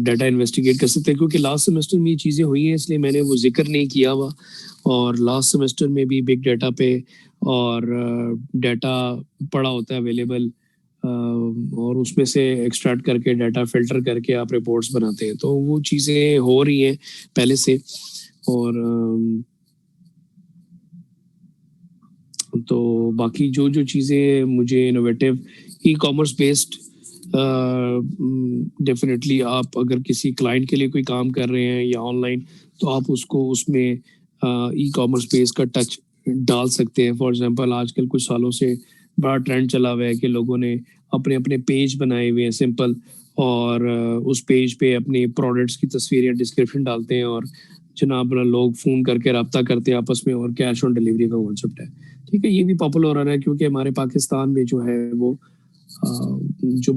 डाटा इन्वेस्टिगेट कर सकते हैं। क्योंकि लास्ट सेमेस्टर में ये चीज़ें हुई हैं इसलिए मैंने वो जिक्र नहीं किया हुआ, और लास्ट सेमेस्टर में भी बिग डाटा पे और डाटा पड़ा होता है अवेलेबल, और उसमें से एक्सट्रैक्ट करके डाटा फिल्टर करके आप रिपोर्ट्स बनाते हैं। तो वो चीज़ें हो रही हैं पहले से। और तो बाकी जो चीज़ें मुझे innovative e commerce based definitely आप अगर किसी क्लाइंट के लिए कोई काम कर रहे हैं या ऑनलाइन, तो आप उसको उसमें ई कॉमर्स बेस का टच डाल सकते हैं। फॉर एग्जांपल आजकल कुछ सालों से बड़ा ट्रेंड चला हुआ है कि लोगों ने अपने अपने पेज बनाए हुए हैं सिंपल, और उस पेज पे अपने प्रोडक्ट्स की तस्वीरें, डिस्क्रिप्शन डालते हैं और जनाब लोग फ़ोन करके रब्ता करते हैं आपस में, और कैश ऑन डिलीवरी का कॉन्सेप्ट है। ठीक है, ये भी पॉपुलर हो रहा है क्योंकि हमारे पाकिस्तान में जो है वो जो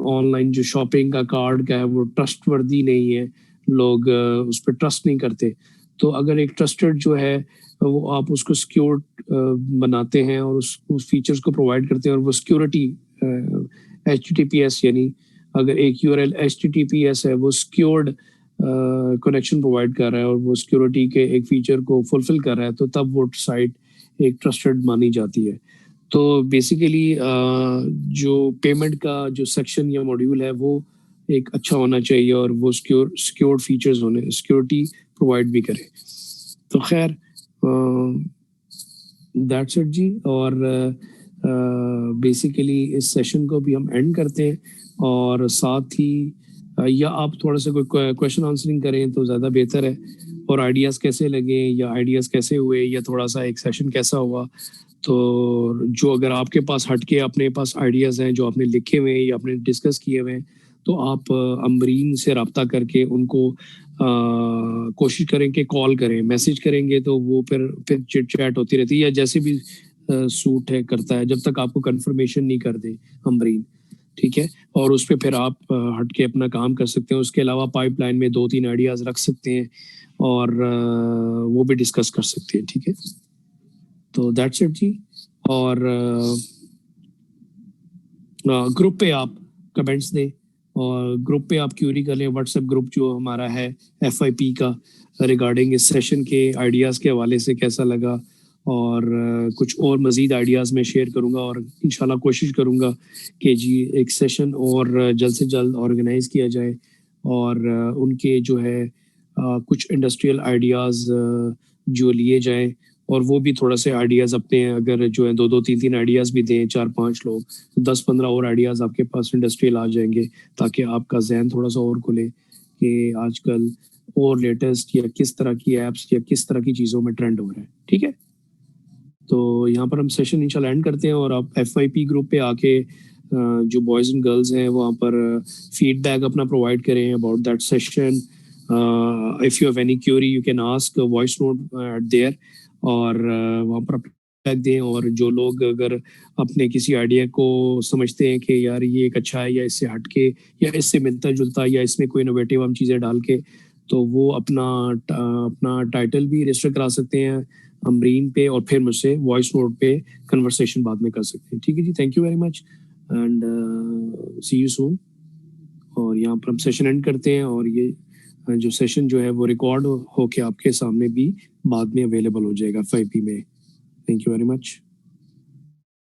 ऑनलाइन जो शॉपिंग का कार्ड का है वो ट्रस्टवर्दी नहीं है, लोग उस पर ट्रस्ट नहीं करते। तो अगर एक ट्रस्टेड जो है वो आप उसको सिक्योर बनाते हैं और उस फीचर्स को प्रोवाइड करते हैं, और वो सिक्योरिटी HTTPS यानी अगर एक URL HTTPS है वो सिक्योर्ड कनेक्शन प्रोवाइड कर रहा है और वो सिक्योरिटी के एक फीचर को फुलफिल कर रहा है, तो तब वो साइट एक ट्रस्टेड मानी जाती है। तो बेसिकली जो पेमेंट का जो सेक्शन या मॉड्यूल है वो एक अच्छा होना चाहिए और वो सिक्योर्ड फीचर्स होने, सिक्योरिटी प्रोवाइड भी करे। तो खैर दैट्स इट जी। और बेसिकली इस सेशन को भी हम एंड करते हैं, और साथ ही या आप थोड़ा सा कोई क्वेश्चन आंसरिंग करें तो ज़्यादा बेहतर है, और आइडियाज़ कैसे लगे या आइडियाज़ कैसे हुए या थोड़ा सा एक सेशन कैसा हुआ। तो जो अगर आपके पास हटके अपने पास आइडियाज़ हैं जो आपने लिखे हुए हैं या आपने डिस्कस किए हुए हैं, तो आप अमरीन से रब्ता करके उनको कोशिश करें कि कॉल करें, मैसेज करेंगे तो वो फिर चिट चैट होती रहती है, या जैसे भी सूट है करता है, जब तक आपको कंफर्मेशन नहीं कर दे अमरीन। ठीक है, और उस पर फिर आप हटके अपना काम कर सकते हैं। उसके अलावा पाइपलाइन में 2-3 आइडियाज़ रख सकते हैं और वो भी डिस्कस कर सकते हैं। ठीक है, तो दैट्स इट जी। और ग्रुप पे आप कमेंट्स दें और ग्रुप पे आप क्यूरी कर लें। व्हाट्सएप ग्रुप जो हमारा है FIP का, रिगार्डिंग इस सेशन के आइडियाज़ के हवाले से कैसा लगा, और कुछ और मज़ीद आइडियाज़ मैं शेयर करूँगा, और इंशाल्लाह कोशिश करूँगा कि जी एक सेशन और जल्द से जल्द ऑर्गेनाइज़ किया जाए, और उनके जो है कुछ इंडस्ट्रियल आइडियाज़ जो लिए जाएँ, और वो भी थोड़ा से आइडियाज़ अपने अगर जो है 2-2 3-3 आइडियाज़ भी दें 4-5 लोग, 10-15 और आइडियाज़ आपके पास इंडस्ट्रियल आ जाएंगे, ताकि आपका जहन थोड़ा सा और खुले कि आजकल और लेटेस्ट या किस तरह की ऐप्स या किस तरह की चीज़ों में ट्रेंड हो रहा है। ठीक है, तो यहाँ पर हम सेशन इंशाल्लाह एंड करते हैं, और आप FIP ग्रुप पे आके जो बॉयज़ एंड गर्ल्स हैं वहाँ पर फीडबैक अपना प्रोवाइड करें about that session. If you have any Curie you can ask voice note eight there, और वहाँ पर फीडबैक दें। और जो लोग अगर अपने किसी आइडिया को समझते हैं कि यार ये एक अच्छा है, या इससे हटके या इससे मिलता जुलता, या इसमें कोई इनोवेटिव हम चीज़ें डाल के, तो वो अपना टाइटल भी रजिस्टर करा सकते हैं अमरीन पे, और फिर मुझसे वॉइस नोट पे कन्वर्सेशन बाद में कर सकते हैं। ठीक है जी, thank you very much and see you soon. और यहाँ पर हम सेशन एंड करते हैं, और ये जो सेशन जो है वो रिकॉर्ड होके आपके सामने भी बाद में अवेलेबल हो जाएगा FIP में। Thank you very much.